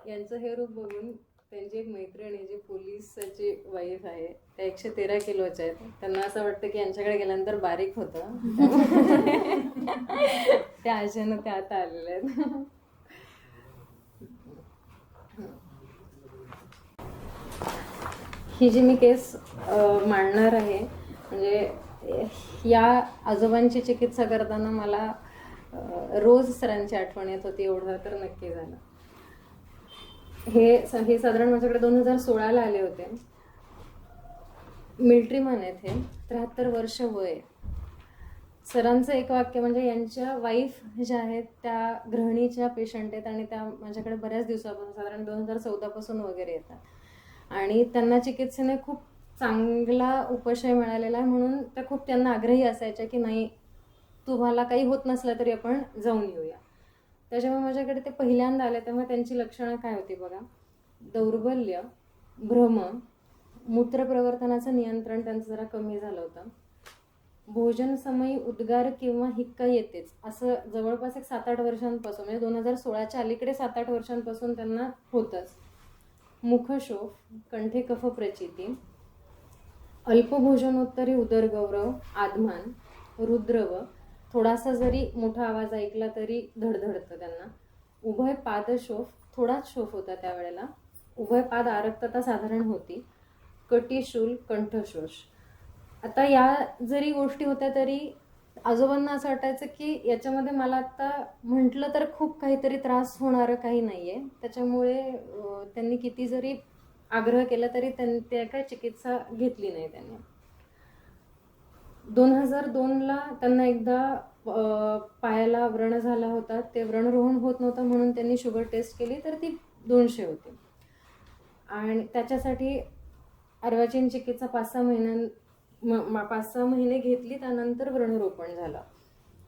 A: यांचं हे रूप बघून त्यांची एक मैत्रीण आहे जी पोलिसाची वाईफ आहे, त्या 113 किलोच्या आहेत. त्यांना असं वाटतं की यांच्याकडे गेल्यानंतर बारीक होतं त्या आशेनं त्या आता आलेल्या आहेत. ही जी मी केस मांडणार आहे म्हणजे या आजोबांची चिकित्सा करताना मला रोज सरांची आठवण येत होती, एवढं तर नक्की झालं. हे साधारण माझ्याकडे 2016ला आले होते. मिलिटरीमन आहेत हे, 73 वर्ष वय. सरांचं एक वाक्य म्हणजे यांच्या वाईफ ज्या आहेत त्या गृहिणीच्या पेशंट आहेत आणि त्या माझ्याकडे बऱ्याच दिवसापासून साधारण 2014 पासून वगैरे येतात आणि त्यांना चिकित्सेने खूप चांगला उपशय मिळालेला आहे, म्हणून त्या खूप त्यांना आग्रही असायच्या की नाही तुम्हाला काही होत नसलं तरी आपण जाऊन येऊया. त्याच्यामुळे माझ्याकडे ते पहिल्यांदा आले. त्यामुळे त्यांची लक्षणं काय होती बघा, दौर्बल्य, भ्रम, मूत्रप्रवर्तनाचं नियंत्रण त्यांचं जरा कमी झालं होतं, भोजन समयी उद्गार किंवा हिक्का येतेच असं जवळपास एक 7-8 वर्षांपासून म्हणजे 2016च्या अलीकडे 7-8 वर्षांपासून त्यांना होतंच. मुखशोफ, कंठे कफ प्रचिती, अल्पभोजनोत्तरी उदरगौरव, आदमान, रुद्रव, थोडासा जरी मोठा आवाज ऐकला तरी धडधडतं त्यांना, उभय पादशोफ, थोडाच शोफ होता त्यावेळेला, उभय पाद आरक्तता साधारण होती, कटीशूल, कंठशोष. आता या जरी गोष्टी होत्या तरी आजोबांना असं वाटायचं की याच्यामध्ये मला आता म्हटलं तर खूप काहीतरी त्रास होणारं काही नाही आहे. त्याच्यामुळे त्यांनी किती जरी आग्रह केला तरी त्या काय चिकित्सा घेतली नाही त्यांनी. 2002ला त्यांना एकदा पायाला व्रण झाला होता, ते व्रणरोहण होत नव्हतं म्हणून त्यांनी शुगर टेस्ट केली तर ती 200 होती आणि त्याच्यासाठी अर्वाचीन चिकित्सा 5-6 महिने घेतली. त्यानंतर व्रणरोपण झालं.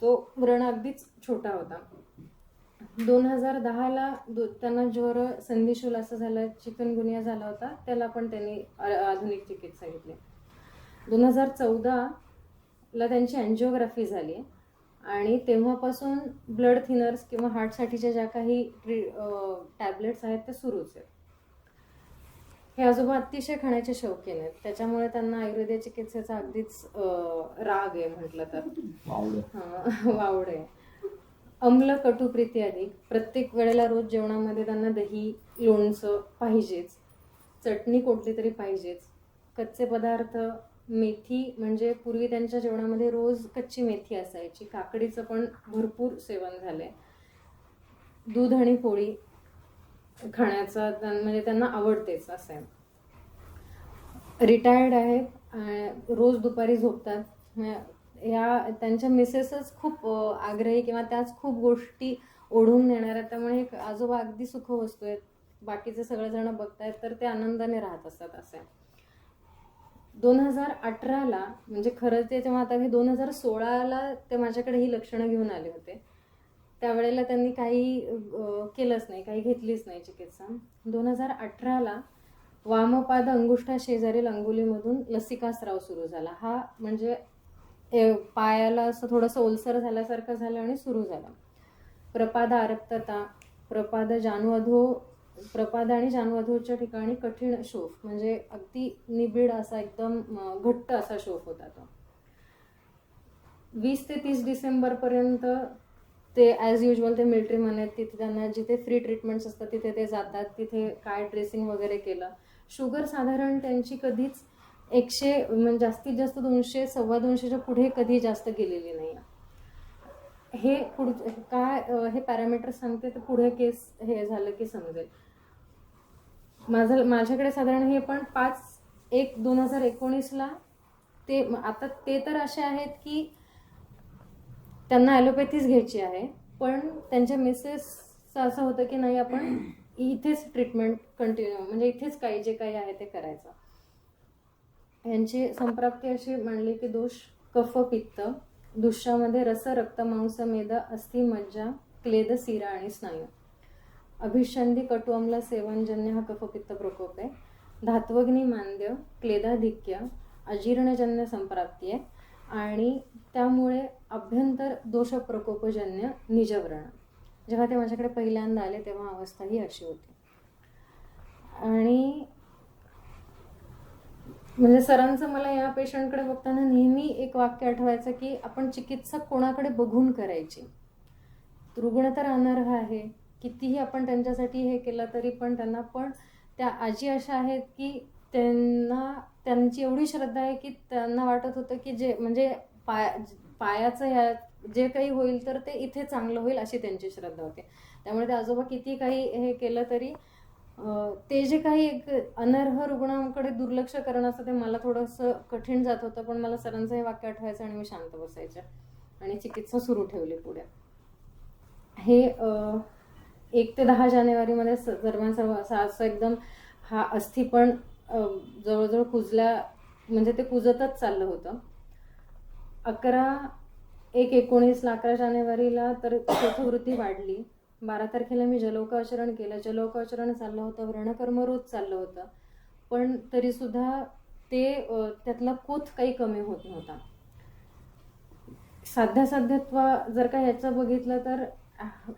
A: तो व्रण अगदीच छोटा होता. 2010ला त्यांना ज्वर, संधिशूल असं झालं, चिकनगुनिया झाला होता, त्याला पण त्यांनी आधुनिक चिकित्सा घेतली. 2014ला त्यांची अँजिओग्राफी झाली आणि तेव्हापासून ब्लड थिनर्स किंवा हार्टसाठीच्या ज्या काही टॅबलेट्स आहेत ते सुरूच आहेत. हे आजोबा अतिशय खाण्याचे शौकीन आहेत, त्याच्यामुळे त्यांना आयुर्वेदिक चिकित्सेचा अगदीच राग आहे म्हटलं तर, वावड आहे. अम्ल, कटुप्रीती अधिक, प्रत्येक वेळेला रोज जेवणामध्ये त्यांना दही, लोणचं पाहिजेच, चटणी कोणती तरी पाहिजेच, कच्चे पदार्थ, मेथी म्हणजे पूर्वी त्यांच्या जेवणामध्ये रोज कच्ची मेथी असायची, काकडीचं पण भरपूर सेवन झालंय, दूध आणि पोळी खाण्याचा म्हणजे त्यांना आवडतेच असं आहे. रिटायर्ड आहेत, रोज दुपारी झोपतात. या त्यांच्या मिसेसच खूप आग्रही किंवा त्याच खूप गोष्टी ओढून नेणार आहेत, त्यामुळे एक आजोबा अगदी सुखवस्तू आहेत. बाकीचे सगळेजण बघतायत तर ते आनंदाने राहत असतात असं आहे. 2018ला म्हणजे खरं ते तेव्हा आता हे 2016ला ते माझ्याकडे ही लक्षणं घेऊन आले होते. त्यावेळेला त्यांनी काही केलंच नाही, काही घेतलीच नाही चिकित्सा. 2018ला वामपाद अंगुष्ठा शेजारील अंगुलीमधून लसिकास्राव सुरू झाला. हा म्हणजे पायाला असं थोडंसं ओलसर झाल्यासारखं झालं आणि सुरू झालं. प्रपाद आरक्तता, प्रपाद आणि जानुअधोच्या ठिकाणी कठीण शोफ म्हणजे अगदी निबिड असा एकदम घट्ट असा शोफ होता तो. 20 ते 30 डिसेंबरपर्यंत ते ॲज युजल ते मिलिटरीमध्ये तिथे त्यांना जिथे फ्री ट्रीटमेंट्स असतात तिथे ते जातात, तिथे काय ड्रेसिंग वगैरे केलं. शुगर साधारण त्यांची कधीच 100 म्हणजे जास्तीत जास्त 200 250च्या पुढे कधी जास्त गेलेली नाही. हे काय हे पॅरामीटर सांगते तर पुढे केस हे झालं की समजेल. माझ्याकडे साधारण हे पण 5/1/2019ला ते आता ते तर असे आहेत की त्यांना ॲलोपॅथीच घ्यायची आहे, पण त्यांच्या मिसेसचं असं होतं की नाही आपण इथेच ट्रीटमेंट कंटिन्यू म्हणजे इथेच काही जे काही आहे ते करायचं. यांची संप्राप्ती अशी मांडली की दोष कफ पित्त, दुष्यामध्ये रस रक्त मांस मेद अस्थि मज्जा क्लेद सिरा आणि स्नायू, अभिषंधी कटु अम्ल सेवनजन्य हा कफपित्त प्रकोप आहे. धात्वग्नी मांद्य, क्लेदाधिक्य, अजीर्णजन्य संप्राप्ती आहे आणि त्यामुळे अभ्यंतर दोष प्रकोपजन्य निजव्रण. जेव्हा ते माझ्याकडे पहिल्यांदा आले तेव्हा अवस्था ही अशी होती. आणि म्हणजे सरांचं मला या पेशंटकडे बघताना नेहमी एक वाक्य आठवायचं की आपण चिकित्सक कोणाकडे बघून करायची. रुग्ण तर अनर्ह आहे, कितीही आपण त्यांच्यासाठी हे केलं तरी पण त्यांना पण त्या आजी अशा आहेत की त्यांची एवढी श्रद्धा आहे की त्यांना वाटत होतं की जे म्हणजे पायाचं ह्या जे काही होईल तर ते इथे चांगलं होईल अशी त्यांची श्रद्धा होती. त्यामुळे ते आजोबा किती काही हे केलं तरी ते जे काही एक अनर्ह रुग्णांकडे दुर्लक्ष करणं असं ते मला थोडंसं कठीण जात होतं. पण मला सरांचं हे वाक्य आठवायचं आणि मी शांत बसायचे आणि चिकित्सा सुरू ठेवली पुढे. हे 1 ते 10 जानेवारीमध्ये दरम्यान असं एकदम हा अस्थि पण जवळजवळ कुजल्या म्हणजे ते कुजतच चाललं होतं. 11/1/19ला 11 जानेवारीला तर चतुर्वृत्ती वाढली. 12 तारखेला मी जलोकाचरण केलं. जलोकाचरण चाललं होतं, व्रणकर्म रोज चाललं होतं, पण तरीसुद्धा ते त्यातला कोथ काही कमी होत नव्हता. साध्यात्व जर का ह्याचं बघितलं तर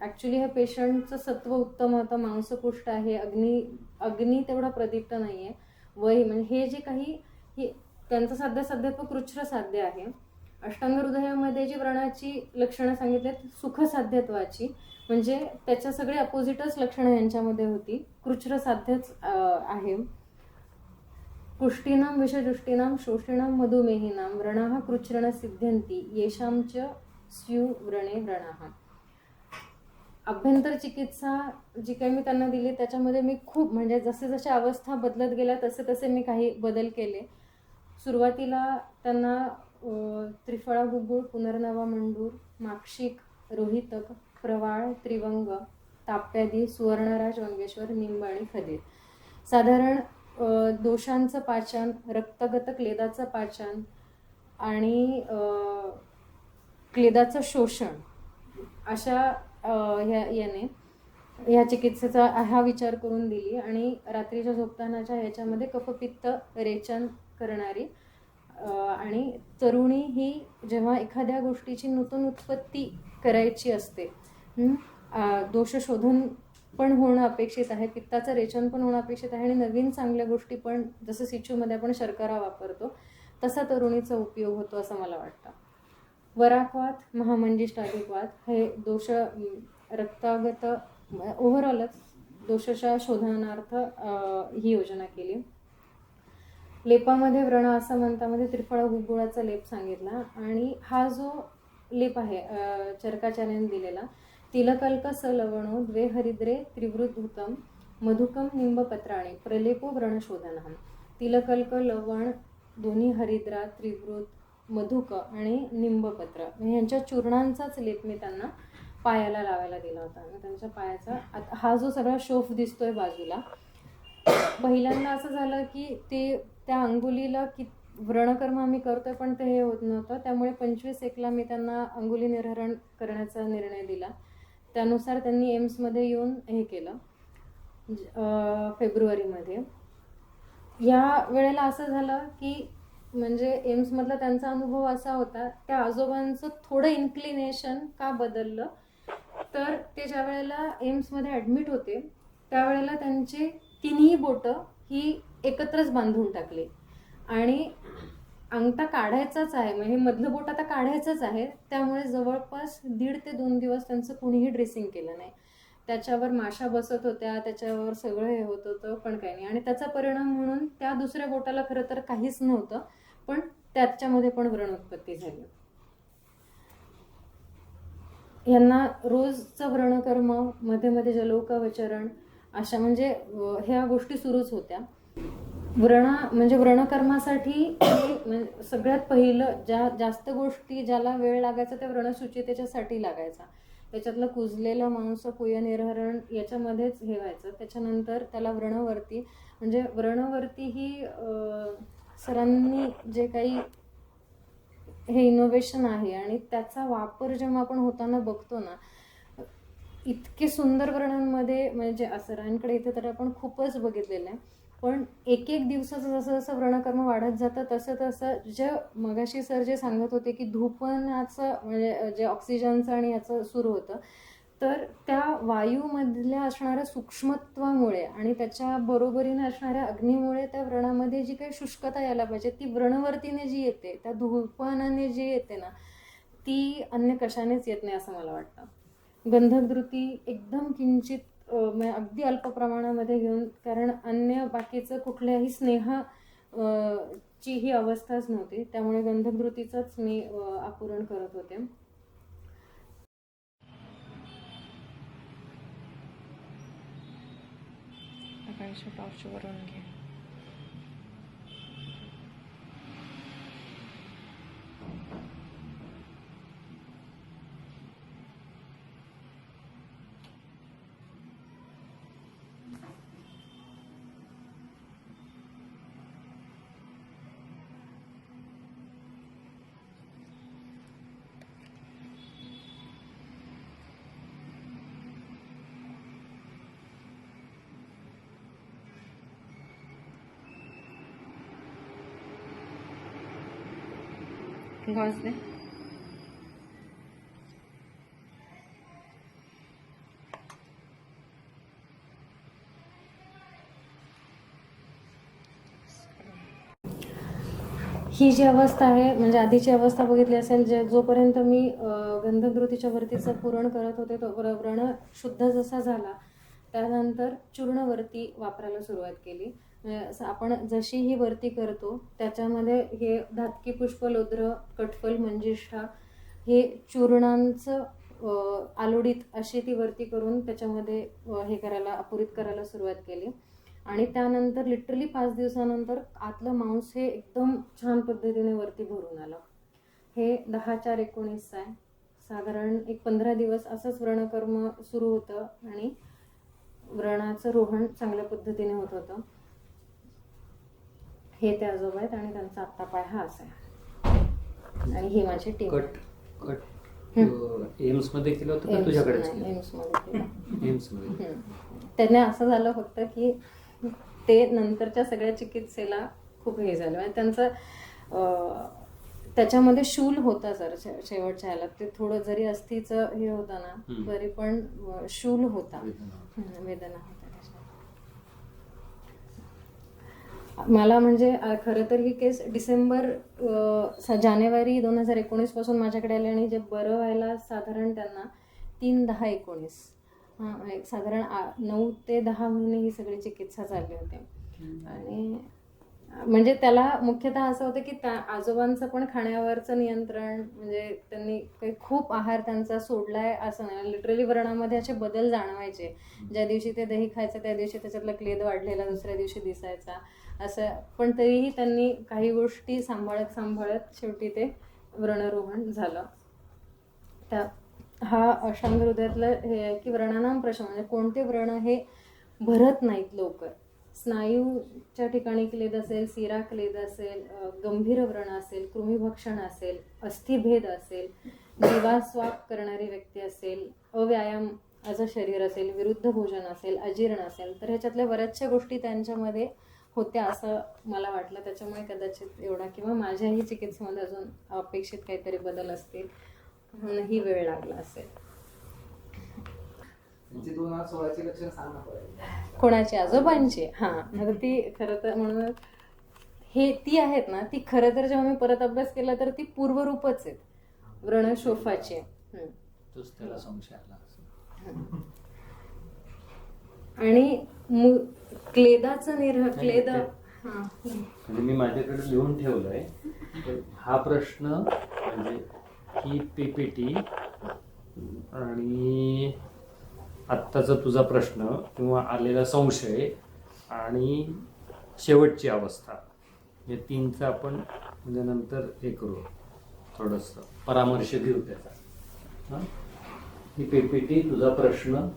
A: ॲक्च्युली ह्या पेशंटचं सत्व उत्तम होतं, मांसपुष्ट आहे, अग्नी तेवढा प्रदीप्त नाही आहे, वय म्हणजे हे जे काही त्यांचं साध्यात्व कृच्छ्र साध्य आहे. अष्टांग हृदयामध्ये जी व्रणाची लक्षणं सांगितलीत सुखसाध्यत्वाची म्हणजे त्याच्या सगळे अपोजिटच लक्षणं यांच्यामध्ये होती. कृच्छ्र साध्यच आहे. पुष्टीनाम विषजुष्टीनाम शोषिणाम मधुमेहिनाम व्रणाः कृच्छ्रण सिद्ध्यन्ति येषां च स्यु व्रणे व्रणाः. अभ्यंतर चिकित्सा जी काही मी त्यांना दिली त्याच्यामध्ये मी खूप म्हणजे जसे जसे अवस्था बदलत गेल्या तसे तसे मी काही बदल केले. सुरुवातीला त्यांना त्रिफळा गुगुळ, पुनर्नवा मंडूर, माक्षिक, रोहितक, प्रवाळ, त्रिवंग, ताप्यादी, सुवर्णराज, वंगेश्वर, निंब आणि खदीर. साधारण दोषांचं पाचन, रक्तगत क्लेदाचं पाचन आणि क्लेदाचं शोषण अशा याने ह्या चिकित्सेचा हा विचार करून दिली. आणि रात्रीच्या झोपतानाच्या ह्याच्यामध्ये कफपित्त रेचन करणारी आणि तरुणी ही जेव्हा एखाद्या गोष्टीची नूतन उत्पत्ती करायची असते, दोष शोधन पण होणं अपेक्षित आहे, पित्ताचं रेचन पण होणं अपेक्षित आहे आणि नवीन चांगल्या गोष्टी पण जसं सिचूमध्ये आपण शर्करा वापरतो तसा तरुणीचा उपयोग होतो असं मला वाटतं. वराकवात, महामंजिष्ठाधिकवात हे दोष रक्तागत ओव्हरऑलच दोषाच्या शोधनार्थ ही योजना केली. लेपामध्ये व्रण असमंतामध्ये त्रिफळा गुगुळाचा लेप सांगितला आणि हा जो लेप आहे चरकाचार्याने दिलेला तिलकल्क सलवणो द्वे हरिद्रे त्रिवृद्धूतम मधुकम निंबपत्राणी प्रलेपो व्रणशोधनः. तिलकल्क, लवण, दोन्ही हरिद्रा, त्रिवृत, मधुक आणि निंबपत्र ह्यांच्या चूर्णांचाच लेप मी त्यांना पायाला लावायला दिला होता. त्यांच्या पायाचा हा जो सगळा शोफ दिसतोय बाजूला, पहिल्यांदा असं झालं की ते त्या अंगुलीला की व्रणकर्म आम्ही करतोय पण ते हे होत नव्हतं. त्यामुळे 25/1ला मी त्यांना अंगुली निर्हरण करण्याचा निर्णय दिला. त्यानुसार त्यांनी एम्समध्ये येऊन हे केलं फेब्रुवारीमध्ये. या वेळेला असं झालं की म्हणजे एम्समधला त्यांचा अनुभव असा होता, त्या आजोबांचं थोडं इन्क्लिनेशन का बदललं तर ते ज्या वेळेला एम्समध्ये ॲडमिट होते त्यावेळेला त्यांचे तिन्ही बोटं ही एकत्रच बांधून टाकली आणि अंगठा काढायचाच आहे, म्हणजे हे मधलं बोट आता काढायचंच आहे. त्यामुळे जवळपास 1.5 ते 2 दिवस त्यांचं कुणीही ड्रेसिंग केलं नाही. त्याच्यावर माशा बसत होत्या, त्याच्यावर सगळं हे होत होतं, पण काही नाही. आणि त्याचा परिणाम म्हणून त्या दुसऱ्या बोटाला खरं तर काहीच नव्हतं, पण त्याच्यामध्ये पण व्रण उत्पत्ती झाली. यांना रोजचं व्रणकर्म, मध्ये मध्ये जलौकावचरण अशा म्हणजे ह्या गोष्टी सुरूच होत्या. व्रणकर्मासाठी म्हणजे सगळ्यात पहिलं जास्त गोष्टी ज्याला वेळ लागायचा त्या व्रणसुचितेच्यासाठी लागायचा. त्याच्यातलं कुजलेलं मांस, पुयनिर्हरण याच्यामध्येच हे व्हायचं. त्याच्यानंतर त्याला व्रणवर्ती, म्हणजे व्रणवर्ती ही सरांनी जे काही हे इनोव्हेशन आहे आणि त्याचा वापर जेव्हा आपण होताना बघतो ना, इतके सुंदर व्रणांमध्ये म्हणजे सरांकडे इथे तर आपण खूपच बघितलेलं आहे. पण एक एक दिवसाचं जसं जसं व्रणकर्म वाढत जातं तसं तसं जे मगाशी सर जे सांगत होते की धूपनाचं म्हणजे जे ऑक्सिजनचं आणि याचं सुरू होतं, तर त्या वायूमधल्या असणाऱ्या सूक्ष्मत्वामुळे आणि त्याच्या बरोबरीने असणाऱ्या अग्नीमुळे त्या व्रणामध्ये जी काही शुष्कता यायला पाहिजे ती व्रणवर्तीने जी येते, त्या धूपनाने जी येते ना, ती अन्य कशानेच येत नाही असं मला वाटतं. गंधद्रुती एकदम किंचित म्हणजे अगदी अल्प प्रमाणामध्ये घेऊन, कारण अन्य बाकीचं कुठल्याही स्नेह ची ही अवस्थाच नव्हती, त्यामुळे गंधद्रुतीचंच मी आपुरण करत होते.
D: वरून घे. घास दे.
A: ही जी अवस्था आहे म्हणजे आधीची अवस्था बघितली असेल, जोपर्यंत मी गंधद्रुतीच्या वरतीचं पुरण करत होते तो व्रण शुद्ध जसा झाला त्यानंतर चूर्णवर्ती वापरायला सुरुवात केली. आपण जशी ही वर्ती करतो त्याच्यामध्ये हे धातकी पुष्प, लोद्र, कटफल, मंजिष्ठा हे चूर्णांचं आलोडीत अशी ती वर्ती करून त्याच्यामध्ये हे करायला अपुरीत करायला सुरुवात केली. आणि त्यानंतर लिटरली 5 दिवसानंतर आतलं मांस हे एकदम छान पद्धतीने वरती भरून आलं. हे 10/4/19 आहे. साधारण एक 15 दिवस असंच व्रणकर्म सुरू होतं आणि व्रणाचं रोहन चांगल्या पद्धतीने होत होतं. हे ते आजोबा आहेत आणि त्यांचा आत्ता पाय हा असा आहे आणि ही माझी टीम.
E: एम्स मध्ये केलं होतं का तुझ्याकडेच?
A: एम्स मध्ये.
E: एम्स मध्ये.
A: त्यांना असं झालं फक्त की ते नंतरच्या सगळ्या चिकित्सेला खूप हे झालं म्हणजे त्यांचं त्याच्यामध्ये शूल होता सर शेवटच्या ह्याला. ते थोडं जरी अस्थीचं हे होतं ना तरी पण शूल होता, वेदना होता. मला म्हणजे खरं तर ही केस जानेवारी 2019 पासून माझ्याकडे आली आणि जे बरं व्हायला साधारण त्यांना 3/10/19 साधारण 9 ते 10 महिने ही सगळी चिकित्सा चालली होती. आणि म्हणजे त्याला मुख्यतः असं होतं की आजोबांचं पण खाण्यावरचं नियंत्रण म्हणजे त्यांनी काही खूप आहार त्यांचा सोडलाय असं नाही. लिटरली व्रणामध्ये असे बदल जाणवायचे. ज्या दिवशी ते दही खायचं त्या दिवशी त्याच्यातला क्लेद वाढलेला दुसऱ्या दिवशी दिसायचा असं. पण तरीही त्यांनी काही गोष्टी सांभाळत शेवटी ते व्रणरोहण झालं. त्या हा अष्टांग हृदयातलं हे आहे की व्रणानाम प्रशम म्हणजे कोणते व्रण हे भरत नाहीत लवकर. स्नायूच्या ठिकाणी क्लेद असेल, सिरा क्लेद असेल, गंभीर व्रण असेल, कृमीभक्षण असेल, अस्थिभेद असेल, जीवास्वाप करणारी व्यक्ती असेल, अव्यायामाचं शरीर असेल, विरुद्ध भोजन असेल, अजीर्ण असेल, तर ह्याच्यातल्या बऱ्याचशा गोष्टी त्यांच्यामध्ये होत्या असं मला वाटलं. त्याच्यामुळे कदाचित एवढा किंवा माझ्याही चिकित्सेमध्ये अजून अपेक्षित काहीतरी बदल असतील म्हणून ही वेळ लागला असेल.
F: लक्षणं सांग ना.
A: कोणाची? आजोबांची? हां, आता ती खरं तर म्हणून हे ती आहेत ना, ती खरं तर जेव्हा मी परत अभ्यास केला तर ती पूर्वरूपच आहेत व्रणशोफाची.
E: तोच त्याला संशय आला असं.
A: आणि क्लेदाचं क्लेद हा.
E: म्हणजे मी माझ्याकडे लिहून ठेवलंय. पण हा प्रश्न म्हणजे ही पीपीटी आणि आत्ताचा तुझा प्रश्न किंवा आलेला संशय आणि शेवटची अवस्था या तीनचं आपण म्हणजे नंतर हे करू, थोडंसं परामर्श घेऊ त्याचा. हां, ही पीपीटी, तुझा प्रश्न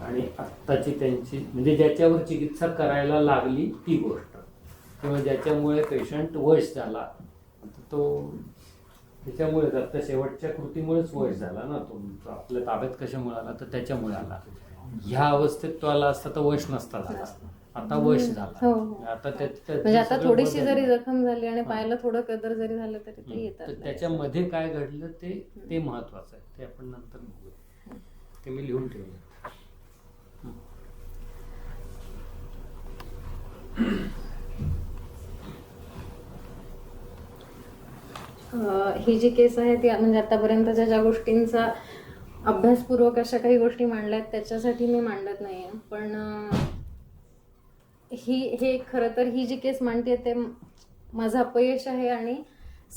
E: आणि आत्ताची त्यांची म्हणजे ज्याच्यावर चिकित्सा करायला लागली ती गोष्ट किंवा ज्याच्यामुळे पेशंट वश झाला, आता तो त्याच्यामुळे आता शेवटच्या कृतीमुळेच वश झाला ना, तो आपल्या ताब्यात कशामुळे आला तर त्याच्यामुळे आला. ह्या अवस्थेत तो आला असता तर वश नसता झाला, आता वश झाला.
A: हो.
E: आता
A: म्हणजे आता थोडीशी जरी जखम झाली आणि पायाला थोडं कदर जरी झालं तरी ते येतात.
E: तर त्याच्यामध्ये काय घडलं ते महत्वाचं आहे, ते आपण नंतर बघूया. ते मी लिहून ठेवलं.
A: ही जी केस आहे ती म्हणजे आतापर्यंतच्या ज्या गोष्टींचा अभ्यासपूर्वक अशा काही गोष्टी मांडल्या आहेत त्याच्यासाठी मी मांडत नाहीये. पण हे खरं तर ही जी केस मांडते ते माझं अपयश आहे. आणि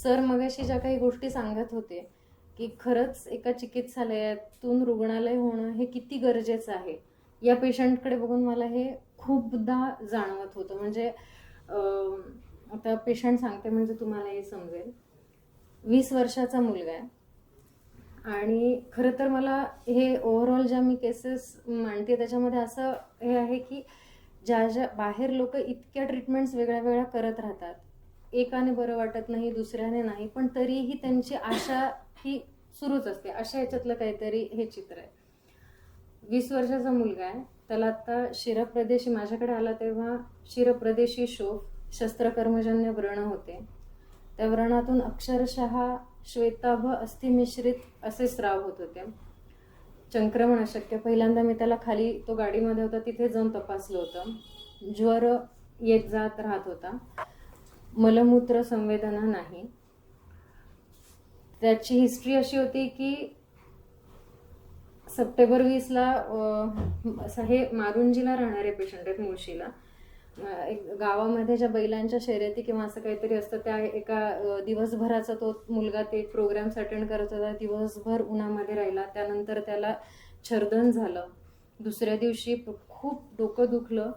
A: सर मगाशी ज्या काही गोष्टी सांगत होते की खरंच एका चिकित्सालयातून रुग्णालय होणं हे किती गरजेचं आहे, या पेशंटकडे बघून मला हे खूपदा जाणवत होतं. म्हणजे आता पेशंट सांगते म्हणजे तुम्हालाही समजेल. 20 वर्षाचा मुलगा आहे आणि खरं तर मला हे ओव्हरऑल ज्या मी केसेस मांडते त्याच्यामध्ये असं हे आहे की ज्या बाहेर लोक इतक्या ट्रीटमेंट्स वेगळ्या वेगळ्या करत राहतात, एकाने बरं वाटत नाही, दुसऱ्याने नाही, पण तरीही त्यांची आशा ही सुरूच असते. अशा याच्यातलं काहीतरी हे चित्र आहे. 20 वर्षाचा मुलगा आहे, त्याला आता शिरप्रदेशी माझ्याकडे आला तेव्हा शिरप्रदेशी शोफ शस्त्रकर्मजन्य व्रण होते. त्या व्रणातून अक्षरशः श्वेताभ अस्थिमिश्रित असे स्राव होत होते. संक्रमण अशक्य. पहिल्यांदा मी त्याला खाली, तो गाडीमध्ये होता तिथे जाऊन तपासलं होतं. ज्वर येत जात राहत होता, मलमूत्र संवेदना नाही. त्याची हिस्ट्री अशी होती की सप्टेंबर 20ला हे मारुंजीला राहणारे पेशंट आहेत, मुळशीला. एक गावामध्ये ज्या बैलांच्या शर्यती किंवा असं काहीतरी असतं, त्या एका दिवसभराचा तो मुलगा ते प्रोग्राम्स अटेंड करत होता. दिवसभर उन्हामध्ये राहिला, त्यानंतर त्याला छर्दन झालं. दुसऱ्या दिवशी खूप डोकं दुखलं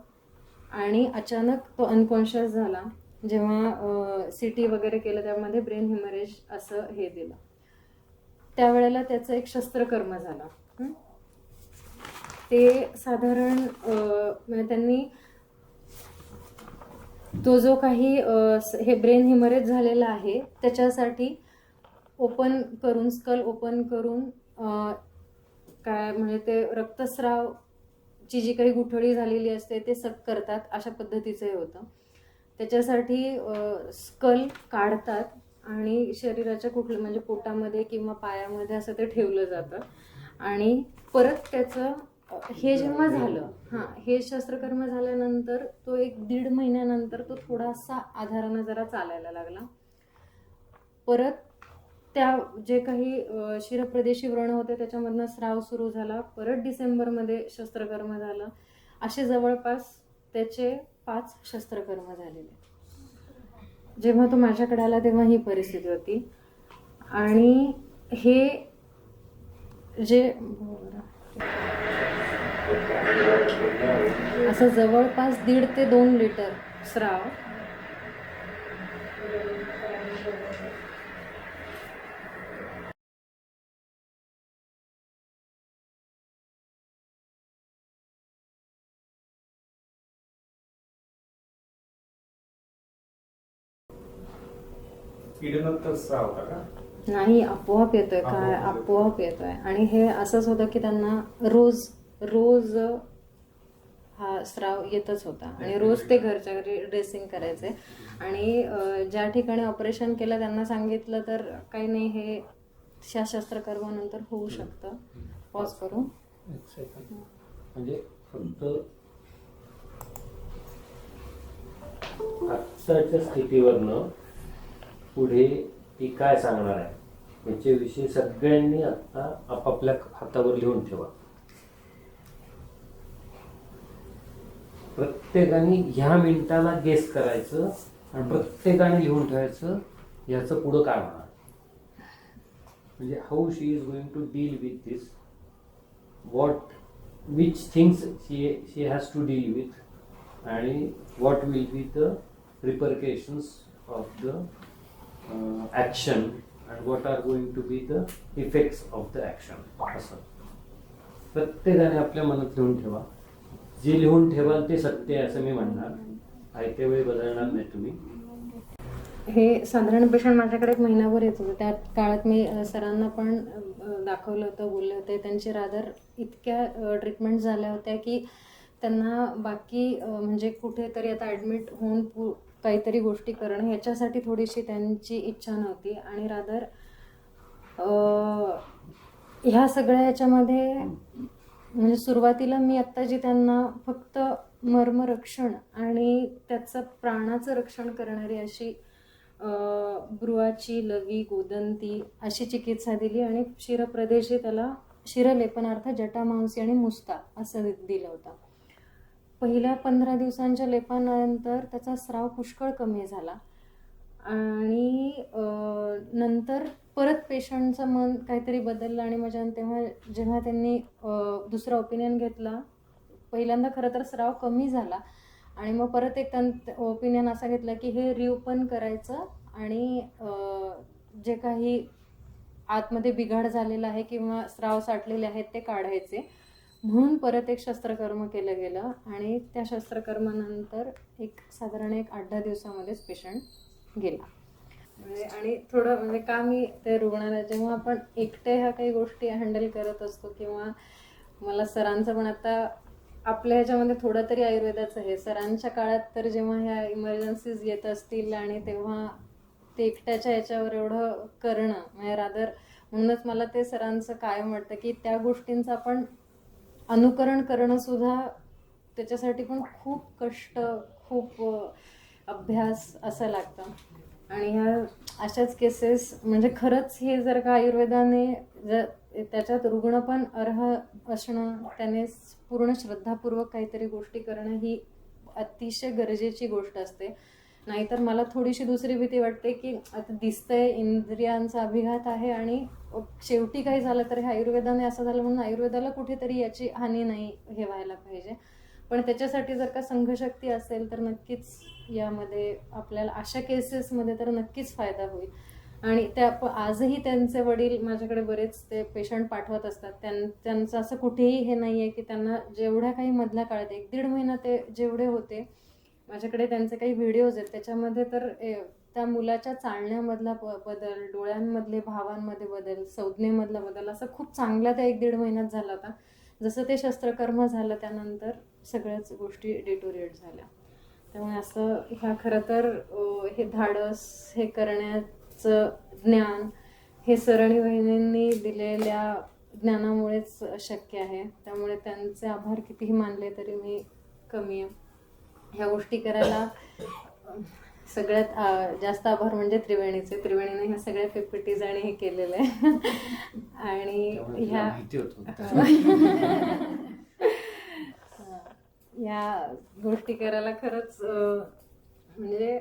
A: आणि अचानक तो अनकॉन्शियस झाला. जेव्हा CT वगैरे केलं त्यामध्ये ब्रेन हेमरेज असं हे दिलं. त्यावेळेला त्याचं एक शस्त्रकर्म झालं. ते साधारण म्हणजे त्यांनी तो जो काही हे ब्रेन हेमरेज झालेला आहे त्याच्यासाठी ओपन करून, स्कल ओपन करून काय म्हणजे ते रक्तस्रावची जी काही गुठळी झालेली असते ते सक करतात, अशा पद्धतीचं हे होतं. त्याच्यासाठी स्कल काढतात आणि शरीराच्या कुठलं म्हणजे पोटामध्ये किंवा पायामध्ये असं ते ठेवलं जातं. आणि परत त्याचं हे जेव्हा झालं, हे शस्त्रकर्म झाल्यानंतर तो 1-1.5 महिन्यानंतर तो थोडासा आधारानं जरा चालायला लागला. परत त्या जे काही शिरप्रदेशी व्रण होते त्याच्यामधनं स्राव सुरू झाला. परत डिसेंबरमध्ये शस्त्रकर्म झालं. असे जवळपास त्याचे 5 शस्त्रकर्म झालेले. जेव्हा तो माझ्याकडे आला तेव्हा ही परिस्थिती होती. आणि हे जे असं जवळपास 1.5 ते 2 लिटर स्राव नाही, आपोआप येतोय. काय आपोआप येतोय. आणि हे असंच होतं की त्यांना रोज रोज हा स्राव येतच होता आणि रोज ते घरच्या घरी ड्रेसिंग करायचे. आणि ज्या ठिकाणी ऑपरेशन केलं त्यांना सांगितलं तर काही नाही, हे शस्त्रकर्मानंतर होऊ शकतं. पॉज करू.
E: एक सेकंड. म्हणजे फक्त आत्ताच्या स्थितीवरनं पुढे ती काय सांगणार आहे याच्याविषयी सगळ्यांनी आता आपापल्या हातावर लिहून ठेवा. प्रत्येकाने ह्या मिनिटाला गेस करायचं आणि प्रत्येकाने लिहून ठेवायचं याचं पुढं काय होणार, म्हणजे how she is going to deal with this, which things she has to deal with and what will be the repercussions of the action and what are going to be the effects of the action. असं प्रत्येकाने आपल्या मनात लिहून ठेवा. जे लिहून ठेवाल ते सत्य आहे असं मी म्हणणार. आयत्या वेळी बदलणार नाही तुम्ही.
A: हे साधारण पेशंट माझ्याकडे 1 महिनाभर येत होतं. त्या काळात मी सरांना पण दाखवलं होतं, बोलले होते. त्यांची रादर इतक्या ट्रीटमेंट झाल्या होत्या की त्यांना बाकी म्हणजे कुठेतरी आता ॲडमिट होऊन काहीतरी गोष्टी करणं ह्याच्यासाठी थोडीशी त्यांची इच्छा नव्हती. आणि रादर ह्या सगळ्या ह्याच्यामध्ये म्हणजे सुरुवातीला मी आत्ता जी त्यांना फक्त मर्मरक्षण आणि त्याचं प्राणाचं रक्षण करणारी अशी ब्रुवाची, लवी, गोदंती अशी चिकित्सा दिली आणि शिरप्रदेशी त्याला शिरलेपनार्थ जटामांसी आणि मुस्ता असं दिलं होतं. पहिल्या 15 दिवसांच्या लेपानंतर त्याचा स्राव पुष्कळ कमी झाला आणि नंतर परत पेशंटचं मन काहीतरी बदललं आणि तेव्हा जेव्हा त्यांनी दुसरा ओपिनियन घेतला, पहिल्यांदा खरं तर स्राव कमी झाला आणि मग परत एक ओपिनियन असा घेतला की हे रिओपन करायचं आणि जे काही आतमध्ये बिघाड झालेला आहे किंवा स्राव साठलेले आहेत ते काढायचे, म्हणून परत एक शस्त्रकर्म केलं गेलं आणि त्या शस्त्रकर्मानंतर साधारण 8-10 दिवसामध्येच पेशंट गेला. आणि थोडं म्हणजे का मी ते रुग्णाला जेव्हा आपण एकटे ह्या काही गोष्टी हँडल करत असतो किंवा मला सरांचं पण आता आपल्या ह्याच्यामध्ये थोडं तरी आयुर्वेदाचं आहे. सरांच्या काळात तर जेव्हा ह्या इमर्जन्सीज येत असतील आणि तेव्हा ते एकट्याच्या ह्याच्यावर एवढं करणं म्हणजे रादर, म्हणूनच मला ते सरांचं कायम वाटतं की त्या गोष्टींचं आपण अनुकरण करणं सुद्धा त्याच्यासाठी पण खूप कष्ट, खूप अभ्यास असं लागतं. आणि ह्या अशाच केसेस म्हणजे खरंच हे जर का आयुर्वेदाने त्याच्यात रुग्ण पण अर्ह असणं, त्याने पूर्ण श्रद्धापूर्वक काहीतरी गोष्टी करणं ही अतिशय गरजेची गोष्ट असते. नाहीतर मला थोडीशी दुसरी भीती वाटते की आता दिसतंय इंद्रियांचा अभिघात आहे आणि शेवटी काही झालं तर हे आयुर्वेदाने असं झालं म्हणून आयुर्वेदाला कुठेतरी याची हानी नाही हे व्हायला पाहिजे. पण त्याच्यासाठी जर का संघशक्ती असेल तर नक्कीच यामध्ये आपल्याला अशा केसेसमध्ये तर नक्कीच फायदा होईल. आणि आजही त्यांचे वडील माझ्याकडे बरेच ते पेशंट पाठवत असतात. त्यांचं असं कुठेही हे नाही आहे की त्यांना जेवढ्या काही मधल्या काळात 1-1.5 महिना ते जेवढे होते, माझ्याकडे त्यांचे काही व्हिडिओज आहेत. त्याच्यामध्ये तर त्या मुलाच्या चालण्यामधला बदल, डोळ्यांमधले भावांमध्ये बदल, संज्ञेमधला बदल असं खूप चांगला त्या 1-1.5 महिन्यात झाला होता. जसं ते शस्त्रकर्म झालं त्यानंतर सगळ्याच गोष्टी डिटोरिएट झाल्या. त्यामुळे असं ह्या खरं तर हे धाडस, हे करण्याचं ज्ञान हे सरणी वहिनींनी दिलेल्या ज्ञानामुळेच शक्य आहे. त्यामुळे त्यांचे आभार कितीही मानले तरी मी कमी आहे. ह्या गोष्टी करायला सगळ्यात जास्त आभार म्हणजे त्रिवेणीचे. त्रिवेणीने ह्या सगळ्या PPTs आणि हे केलेलं आहे. आणि ह्या गोष्टी करायला खरंच म्हणजे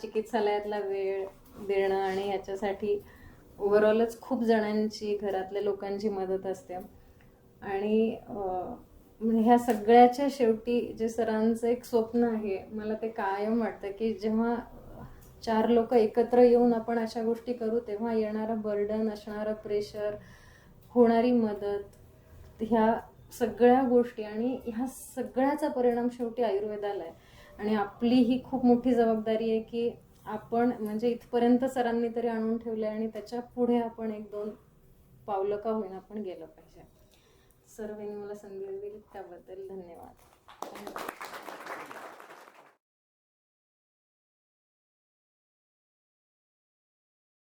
A: चिकित्सालयातला वेळ देणं आणि याच्यासाठी ओव्हरऑलच खूप जणांची, घरातल्या लोकांची मदत असते. आणि ह्या सगळ्याच्या शेवटी जे सरांचं एक स्वप्न आहे, मला ते कायम वाटतं की जेव्हा 4 लोक एकत्र येऊन आपण अशा गोष्टी करू तेव्हा येणारं बर्डन, असणारं प्रेशर, होणारी मदत, ह्या सगळ्या गोष्टी आणि ह्या सगळ्याचा परिणाम शेवटी आयुर्वेदाला आहे. आणि आपली ही खूप मोठी जबाबदारी आहे की आपण म्हणजे इथपर्यंत सरांनी तरी आणून ठेवलं आहे आणि त्याच्या पुढे आपण 1-2 पावलं का होईना आपण गेलं पाहिजे. सर्वांनी मला संधी दिली त्याबद्दल धन्यवाद.